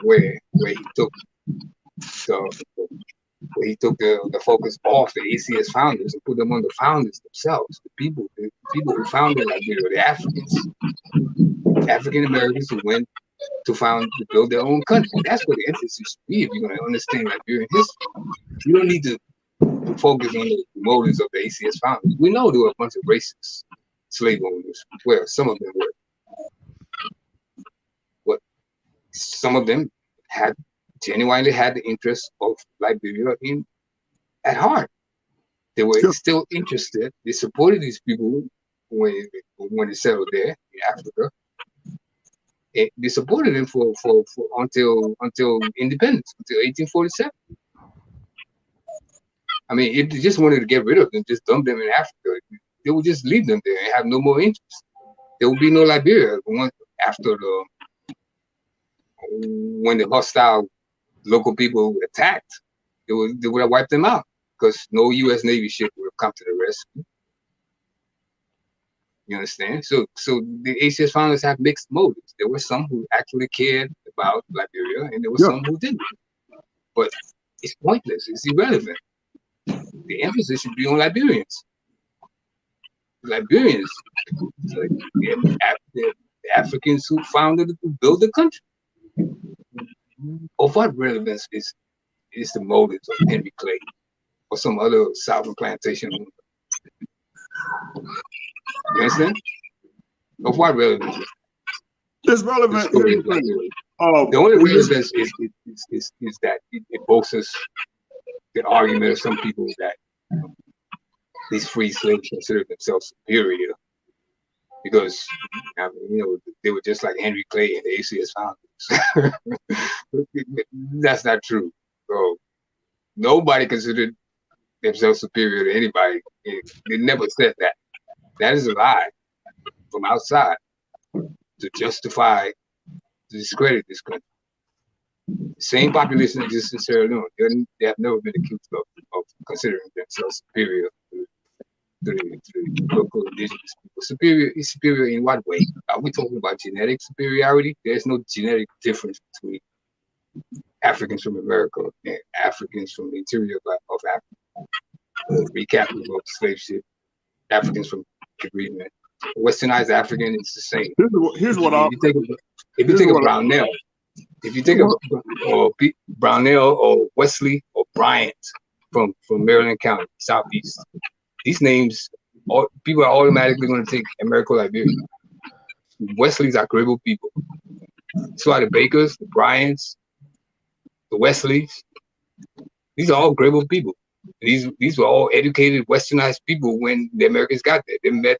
where he took where he took the focus off the ACS founders and put them on the founders themselves, the people who founded Liberia, the African Americans who went to build their own country. That's what the emphasis should be if you're going to understand Liberian history. You don't need to focus on the motives of the ACS founders. We know there were a bunch of racist slave owners. Well, some of them were. But some of them genuinely had the interest of Liberia at heart. They were still interested. They supported these people when they settled there in Africa. They supported them for until independence, until 1847. I mean, if they just wanted to get rid of them, just dump them in Africa, they would just leave them there and have no more interest. There would be no Liberia after when the hostile local people attacked. They would have wiped them out because no U.S. Navy ship would have come to the rescue. You understand? So the ACS founders have mixed motives. There were some who actually cared about Liberia, and there were some who didn't. But it's pointless. It's irrelevant. The emphasis should be on Liberians. Liberians, the Africans who built the country. Of what relevance is the motives of Henry Clay or some other Southern plantation owner? You understand? Of what relevance?
It's relevant.
The only relevance is that it boasts the argument of some people that these free slaves consider themselves superior because they were just like Henry Clay and the ACS founders. That's not true. So nobody considered themselves superior to anybody. They never said that. That is a lie from outside to justify, to discredit this country. The same population exists in Sierra Leone. They have never been accused of considering themselves superior to the local indigenous people. Superior in what way? Are we talking about genetic superiority? There's no genetic difference between Africans from America and Africans from the interior of Africa. Recaptures of slave ship, Africans from Caribbean. Westernized African is the same. If you think of Brownell, if you think of Brownell or Wesley or Bryant from Maryland County, Southeast, these names, people are automatically going to take Americo-Liberian. Wesleys are Gribble people. So are the Bakers, the Bryants, the Wesleys. These are all Gribble people. These were all educated, westernized people when the Americans got there. They met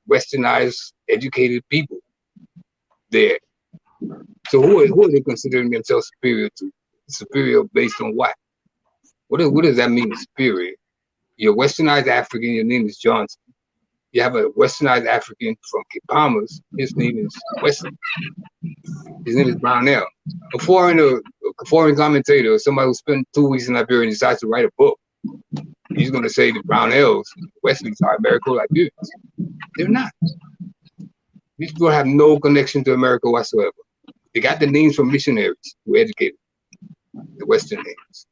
westernized, educated people there. So who are they considering themselves superior to? Superior based on what? What does that mean, superior? You're a westernized African, your name is Johnson. You have a westernized African from Cape Palmas, his name is Wesley. His name is Brownell. A foreign commentator, or somebody who spent 2 weeks in Liberia and decides to write a book, he's going to say the Brownells, Wesleys are Americo-Liberians. They're not. These people have no connection to America whatsoever. They got the names from missionaries who educated the Western names.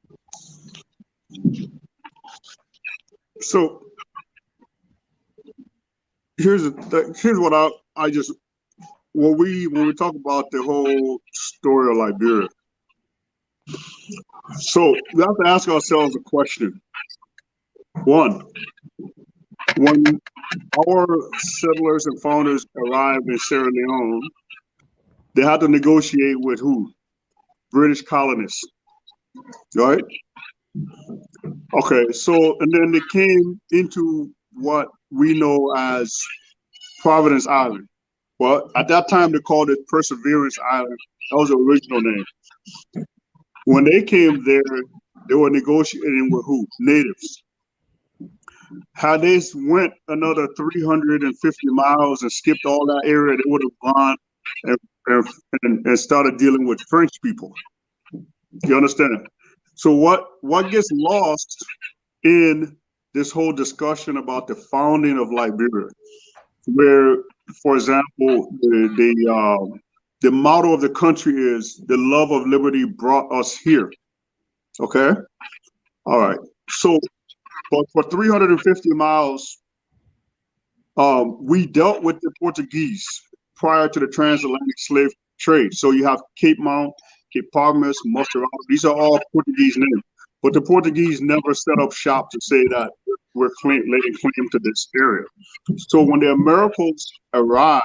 So here's what when we talk about the whole story of Liberia. So we have to ask ourselves a question. One, when our settlers and founders arrived in Sierra Leone, they had to negotiate with who? British colonists, right? Okay, so, and then they came into what we know as Providence Island. Well, at that time, they called it Perseverance Island. That was the original name. When they came there, they were negotiating with who? Natives. Had they went another 350 miles and skipped all that area, they would have gone and started dealing with French people. You understand? So what gets lost in this whole discussion about the founding of Liberia, where, for example, the motto of the country is "the love of liberty brought us here." Okay, All right. So, but for 350 miles, we dealt with the Portuguese prior to the transatlantic slave trade. So you have Cape Mount, Cape Palmas, Mosterado. These are all Portuguese names. But the Portuguese never set up shop to say that we're laying claim to this area. So when the Americans arrived,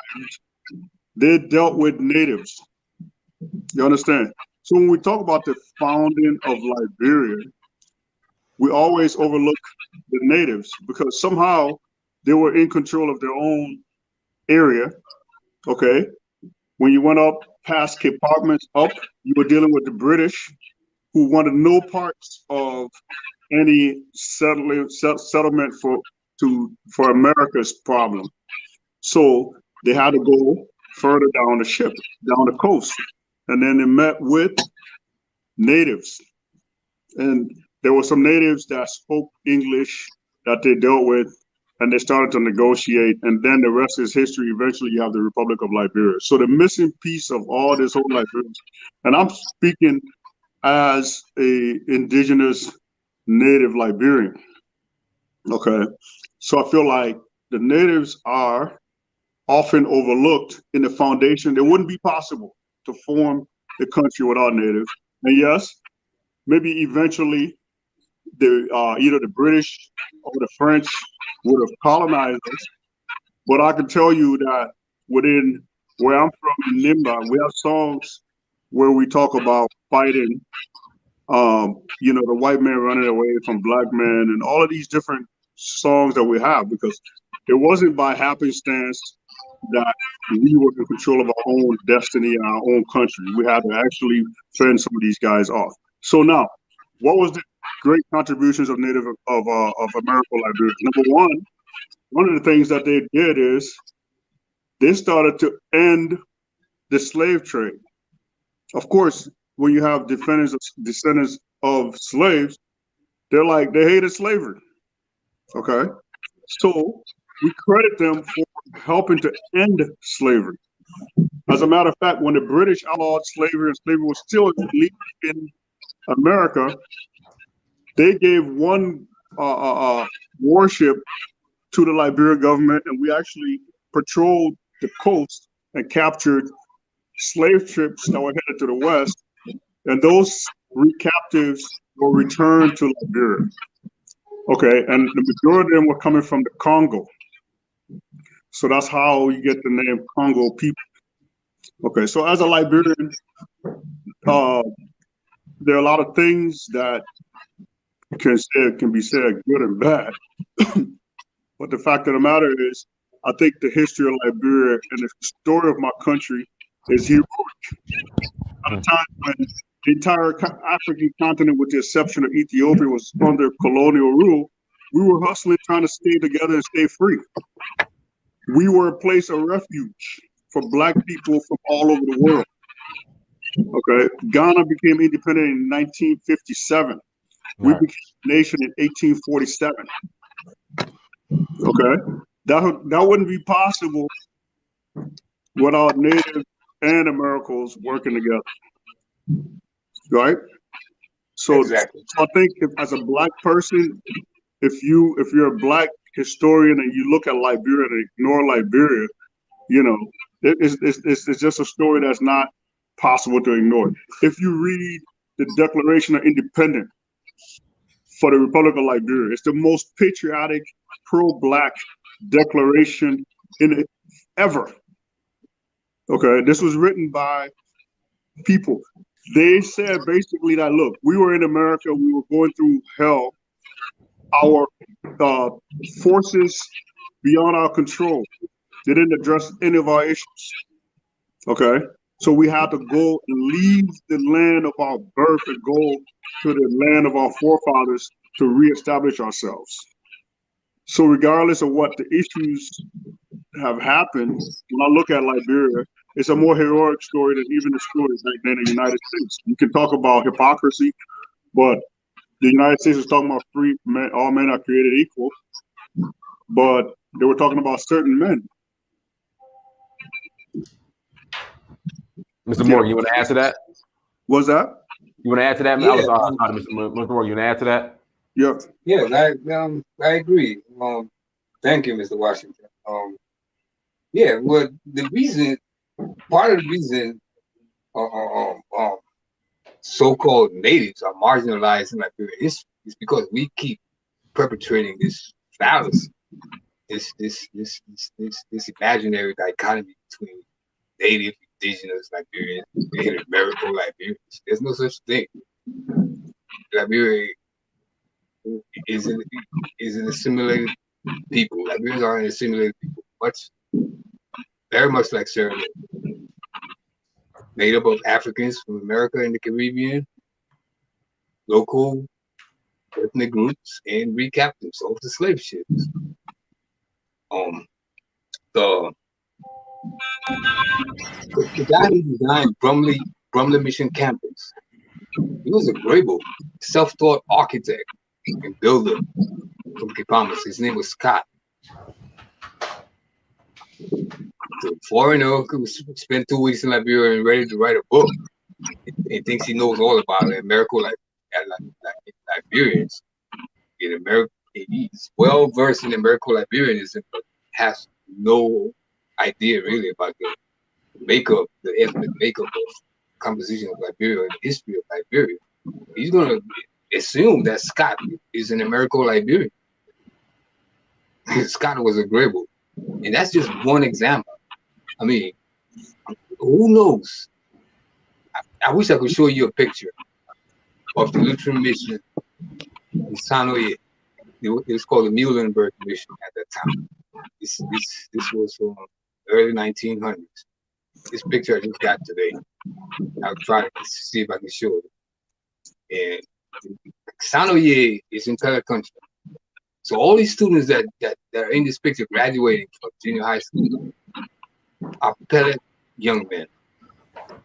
they dealt with natives. You understand? So when we talk about the founding of Liberia, we always overlook the natives because somehow they were in control of their own area. Okay. When you went up past Cape Palmas up, you were dealing with the British who wanted no parts of any settlement for America's problem. So they had to go further down the ship, down the coast. And then they met with natives. And there were some natives that spoke English that they dealt with, and they started to negotiate. And then the rest is history. Eventually, you have the Republic of Liberia. So the missing piece of all this whole Liberia, and I'm speaking as a indigenous native Liberian. Okay. So I feel like the natives are often overlooked in the foundation. It wouldn't be possible to form the country without natives. And yes, maybe eventually either the British or the French would have colonized us. But I can tell you that within where I'm from in Nimba, we have songs where we talk about fighting, the white man running away from black men and all of these different songs that we have, because it wasn't by happenstance that we were in control of our own destiny and our own country. We had to actually fend some of these guys off. So now, what was the great contributions of Americo-Liberians? Number one of the things that they did is they started to end the slave trade. Of course, when you have descendants of slaves, they hated slavery. Okay, so we credit them for helping to end slavery. As a matter of fact, when the British outlawed slavery and slavery was still illegal in America, they gave one warship to the Liberian government, and we actually patrolled the coast and captured slave ships that were headed to the west, and those captives were returned to Liberia. Okay, and the majority of them were coming from the Congo. So that's how you get the name Congo people. Okay, so as a Liberian, there are a lot of things that can be said good and bad. But the fact of the matter is, I think the history of Liberia and the story of my country is heroic. At a time when the entire African continent, with the exception of Ethiopia, was under colonial rule, we were hustling, trying to stay together and stay free. We were a place of refuge for Black people from all over the world. Okay, Ghana became independent in 1957. Right. We became a nation in 1847. Okay, that wouldn't be possible without Native and Americans working together. Right? So, exactly. So I think as a Black person, if you're a Black historian and you look at Liberia and ignore Liberia, it's just a story that's not possible to ignore. If you read the Declaration of Independence for the Republic of Liberia, it's the most patriotic, pro-Black declaration ever. Okay, this was written by people. They said basically that, look, we were in America, we were going through hell. Our forces beyond our control, they didn't address any of our issues. Okay, so we had to go and leave the land of our birth and go to the land of our forefathers to reestablish ourselves. So regardless of what the issues have happened, when I look at Liberia, it's a more heroic story than even the stories back then in the United States. You can talk about hypocrisy, but the United States is talking about free men, all men are created equal, but they were talking about certain men.
Mr. Morgan, you want to add to that?
What's that?
You want to add to that?
Yeah.
Mr. Morgan, you want to add to that?
Yeah.
Yeah, I agree. Thank you, Mr. Washington. Yeah, well, part of the reason, so-called natives are marginalized in Liberia is because we keep perpetrating this fallacy, this imaginary dichotomy between native, indigenous Liberians and Americo-Liberians. There's no such thing. Liberia is an, is an assimilated people. Liberians are an assimilated people, very much like Sierra Leone, made up of Africans from America and the Caribbean, local ethnic groups, and recaptives of the slave ships. The the guy who designed Brumley Mission Campus, he was a Grable, self-taught architect and builder from Kipamas. His name was Scott. The foreigner who spent 2 weeks in Liberia and ready to write a book and thinks he knows all about it. Liberians in America, he's well versed in Americo-Liberianism, but has no idea really about the makeup, the ethnic makeup of composition of Liberia and the history of Liberia. He's gonna assume that Scott is an Americo-Liberian. Scott was agreeable, and that's just one example. I mean, who knows? I wish I could show you a picture of the Lutheran mission in Sanoye. It was called the Muhlenberg mission at that time. This was from early 1900s. This picture I just got today. I'll try to see if I can show it. And Sanoye is in Telecontra. So all these students that are in this picture graduating from junior high school are pellet young men. But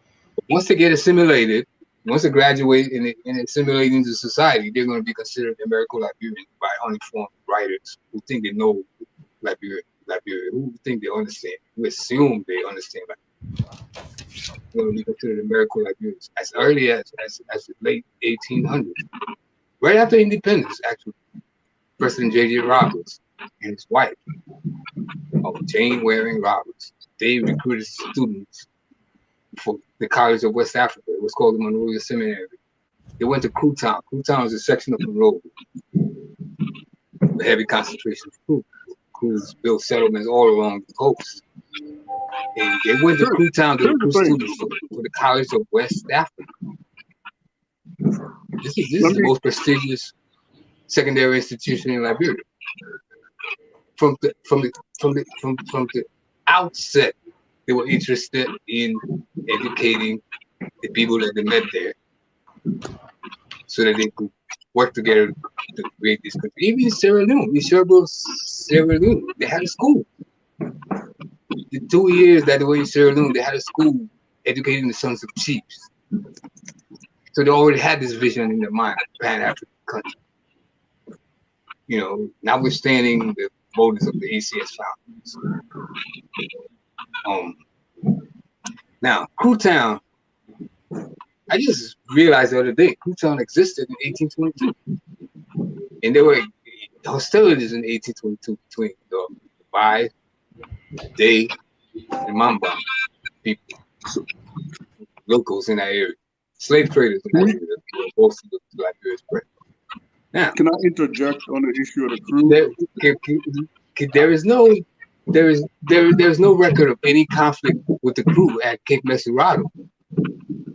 once they get assimilated, once they graduate and assimilate into society, they're going to be considered Americo-Liberian by uninformed writers who think they know Liberia, who think they understand, who assume they understand Liberia. They're going to be considered Americo-Liberians as early as the late 1800s. Right after independence, actually, President J.J. Roberts and his wife, Jane Waring Roberts, they recruited students for the College of West Africa. It was called the Monroe Seminary. They went to Crew Town. Crew Town is a section of Monroe, a heavy concentration of crew. Crews built settlements all along the coast. And they went to Crew Town to recruit students for the College of West Africa. This is the most prestigious secondary institution in Liberia. From the outset, they were interested in educating the people that they met there, so that they could work together to create this country. Even in Sierra Leone, Sierra Leone, they had a school. The 2 years that they were in Sierra Leone, they had a school educating the sons of chiefs. So they already had this vision in their mind, Pan-African country. You know, notwithstanding the motives of the ACS founders. Now, Crew Town, I just realized the other day, Crew Town existed in 1822. And there were hostilities in 1822 between the Bai, Day, and Mamba people, locals in that area, slave traders in that area that were both to Liberia's presence. Now,
can I interject on the issue of the crew?
There's no record of any conflict with the crew at Cape Mesurado,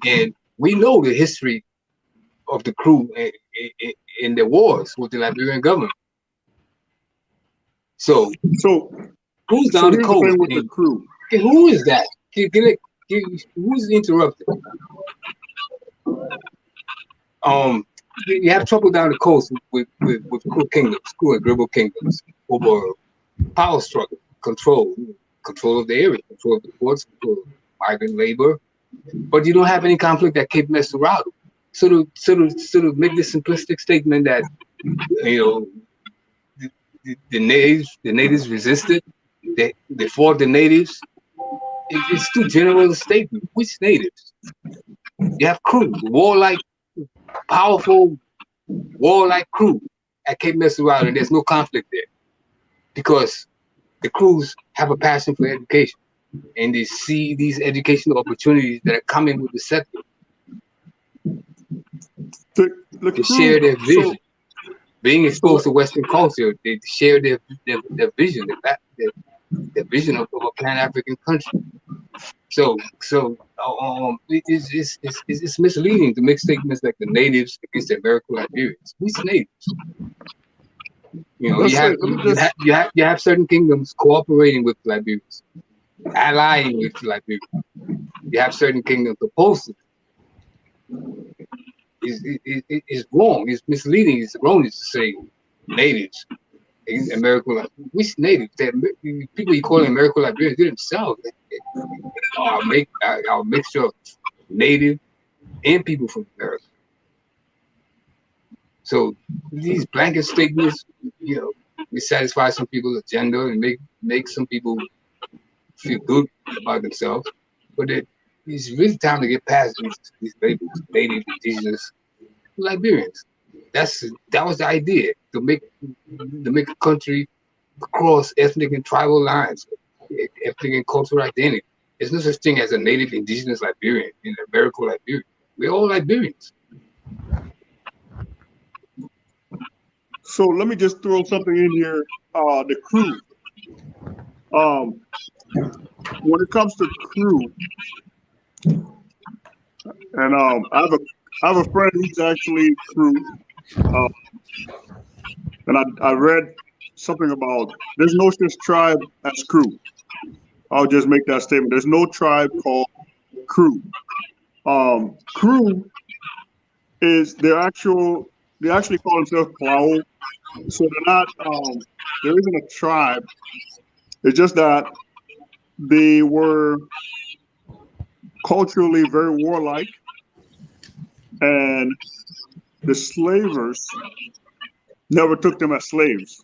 and we know the history of the crew in the wars with the Liberian government. So who's down the coast?
With the crew.
Okay, who is that? Who's interrupting? You have trouble down the coast with crew kingdoms, crew and Gribble kingdoms over power struggle, control of the area, control of the ports, control of migrant labor, but you don't have any conflict at Cape Mesurado. So to make this simplistic statement that the natives resisted, they fought the natives, it's too general a statement. Which natives? You have crew, powerful warlike crew at Cape Messer Island, there's no conflict there because the crews have a passion for education and they see these educational opportunities that are coming with the sector. They share their vision. Being exposed to Western culture, they share their vision, their vision of a Pan-African country. So it's misleading to make statements like the natives against the Americo-Liberians. Who's natives? You know, you have certain kingdoms cooperating with Liberians, allying with Liberians. You have certain kingdoms opposed to them. It's wrong. It's misleading. It's erroneous to say natives. American, which natives? People you call Americo-Liberians, they themselves are a mixture of native and people from America. So these blanket statements, you know, we satisfy some people's agenda and make some people feel good about themselves, but it's really time to get past these labels, native, indigenous, Liberians. That was the idea, to make a country across ethnic and tribal lines, ethnic and cultural identity. There's no such thing as a native indigenous Liberian in Americo-Liberian. We're all Liberians.
So let me just throw something in here. The crew. When it comes to crew, and I have a friend who's actually crew, and I read something about there's no such tribe as crew. I'll just make that statement. There's no tribe called crew. Crew is they actually call themselves Plao. So they're not. There isn't a tribe. It's just that they were culturally very warlike, and the slavers never took them as slaves.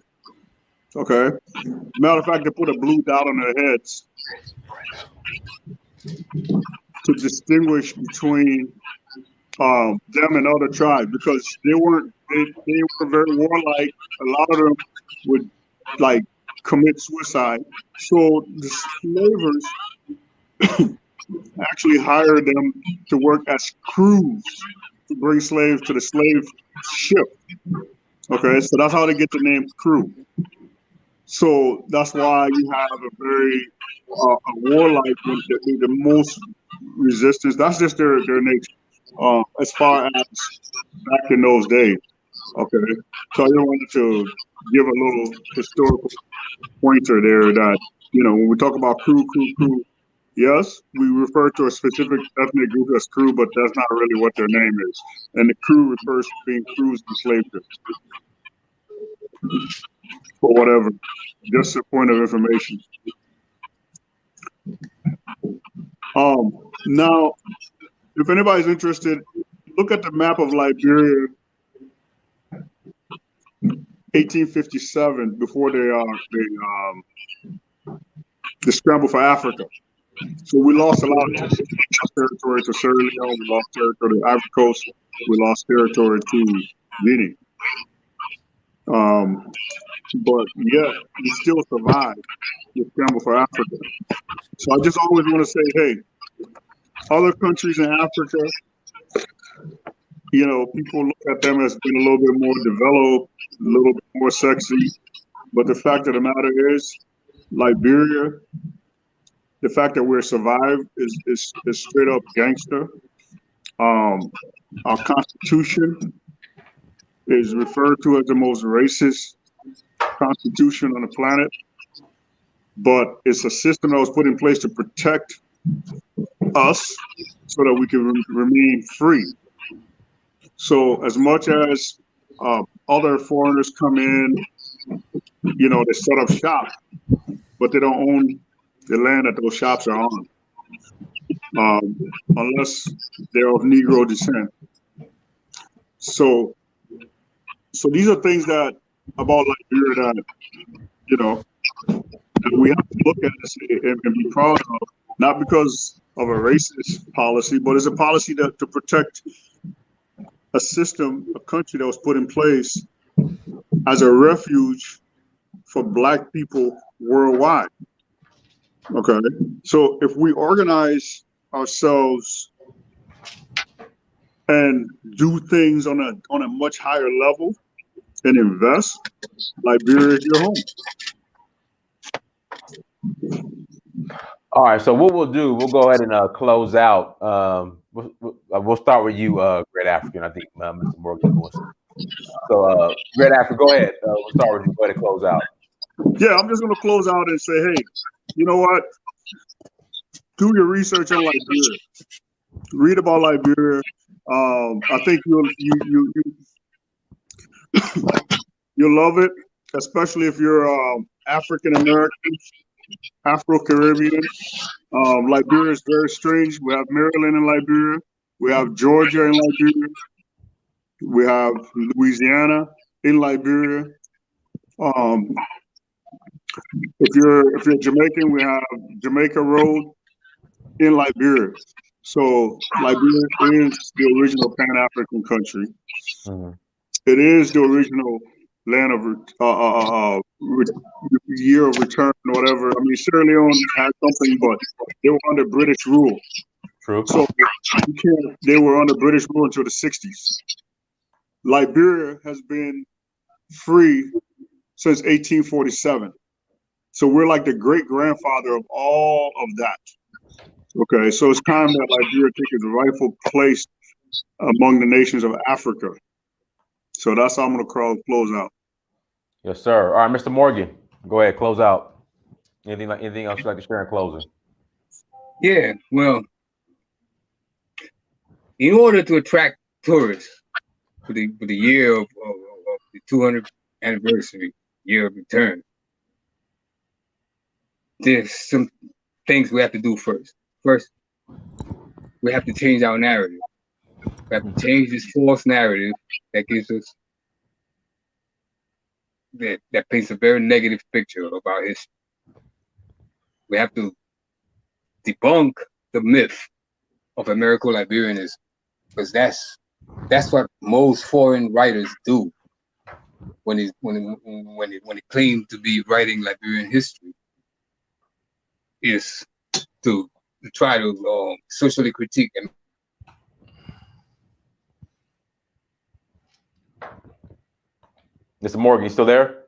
Okay. Matter of fact, they put a blue dot on their heads to distinguish between them and other tribes, because they were very warlike. A lot of them would like commit suicide. So the slavers actually hired them to work as crews to bring slaves to the slave ship. Okay, so that's how they get the name crew. So that's why you have a very a warlike, the most resistance. That's just their nature. As far as back in those days. Okay, so I wanted to give a little historical pointer there that, you know, when we talk about crew, yes, we refer to a specific ethnic group as crew, but that's not really what their name is. And the crew refers to being crews and slave ships. Or whatever, just a point of information. Now, if anybody's interested, look at the map of Liberia, 1857, before the scramble for Africa. So we lost a lot of territory to Sierra Leone, we lost territory to Ivory Coast, we lost territory to Guinea. But yet we still survived the scramble for Africa. So I just always want to say, hey, other countries in Africa, you know, people look at them as being a little bit more developed, a little bit more sexy. But the fact of the matter is, Liberia, the fact that we're survived is straight up gangster. Our Constitution is referred to as the most racist constitution on the planet, but it's a system that was put in place to protect us so that we can remain free. So as much as other foreigners come in, you know, they set up shop, but they don't own the land that those shops are on, unless they're of Negro descent. So these are things that about Liberia that, you know, that we have to look at and be proud of, not because of a racist policy, but it's a policy that to protect a system, a country that was put in place as a refuge for Black people worldwide. Okay, so if we organize ourselves and do things on a much higher level and invest, Liberia is your home.
All right, so what we'll do, we'll go ahead and close out. We'll start with you, Great African. I think Mr. Morgan wants to. So, Great African, go ahead. We'll start with you. Go ahead and close out.
Yeah, I'm just going to close out and say, hey, you know what? Do your research on Liberia. Read about Liberia. I think you'll love it, especially if you're African American, Afro-Caribbean. Liberia is very strange. We have Maryland in Liberia. We have Georgia in Liberia. We have Louisiana in Liberia. If you're Jamaican, we have Jamaica Road in Liberia. So Liberia is the original Pan-African country. Mm-hmm. It is the original land of year of return, whatever. I mean, Sierra Leone had something, but they were under British rule.
True.
So they were under British rule until the 60s. Liberia has been free since 1847. So we're like the great grandfather of all of that. Okay, so it's time that Liberia take its rightful place among the nations of Africa. So that's how I'm going to close out.
Yes, sir. All right, Mr. Morgan, go ahead, close out. Anything else you'd like to share in closing?
Yeah, well, in order to attract tourists for the year of the 200th anniversary, year of return, there's some things we have to do first. First, we have to change our narrative. We have to change this false narrative that gives us that paints a very negative picture of our history. We have to debunk the myth of Americo-Liberianism, because that's what most foreign writers do when they claim to be writing Liberian history, is to try to socially critique.
Mr. Morgan, you still there?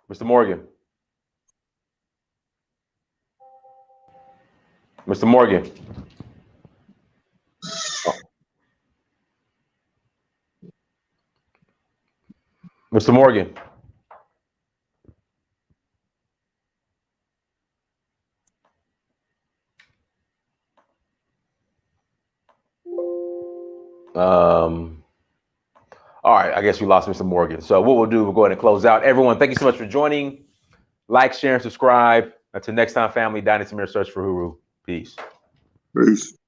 Mr. Morgan. Mr. Morgan. Oh. Mr. Morgan. All right, I guess we lost Mr. Morgan. So what we'll do, we'll go ahead and close out. Everyone, thank you so much for joining. Like, share, and subscribe. Until next time, family, Dynasty Mirror Search for Huru. Peace.
Peace.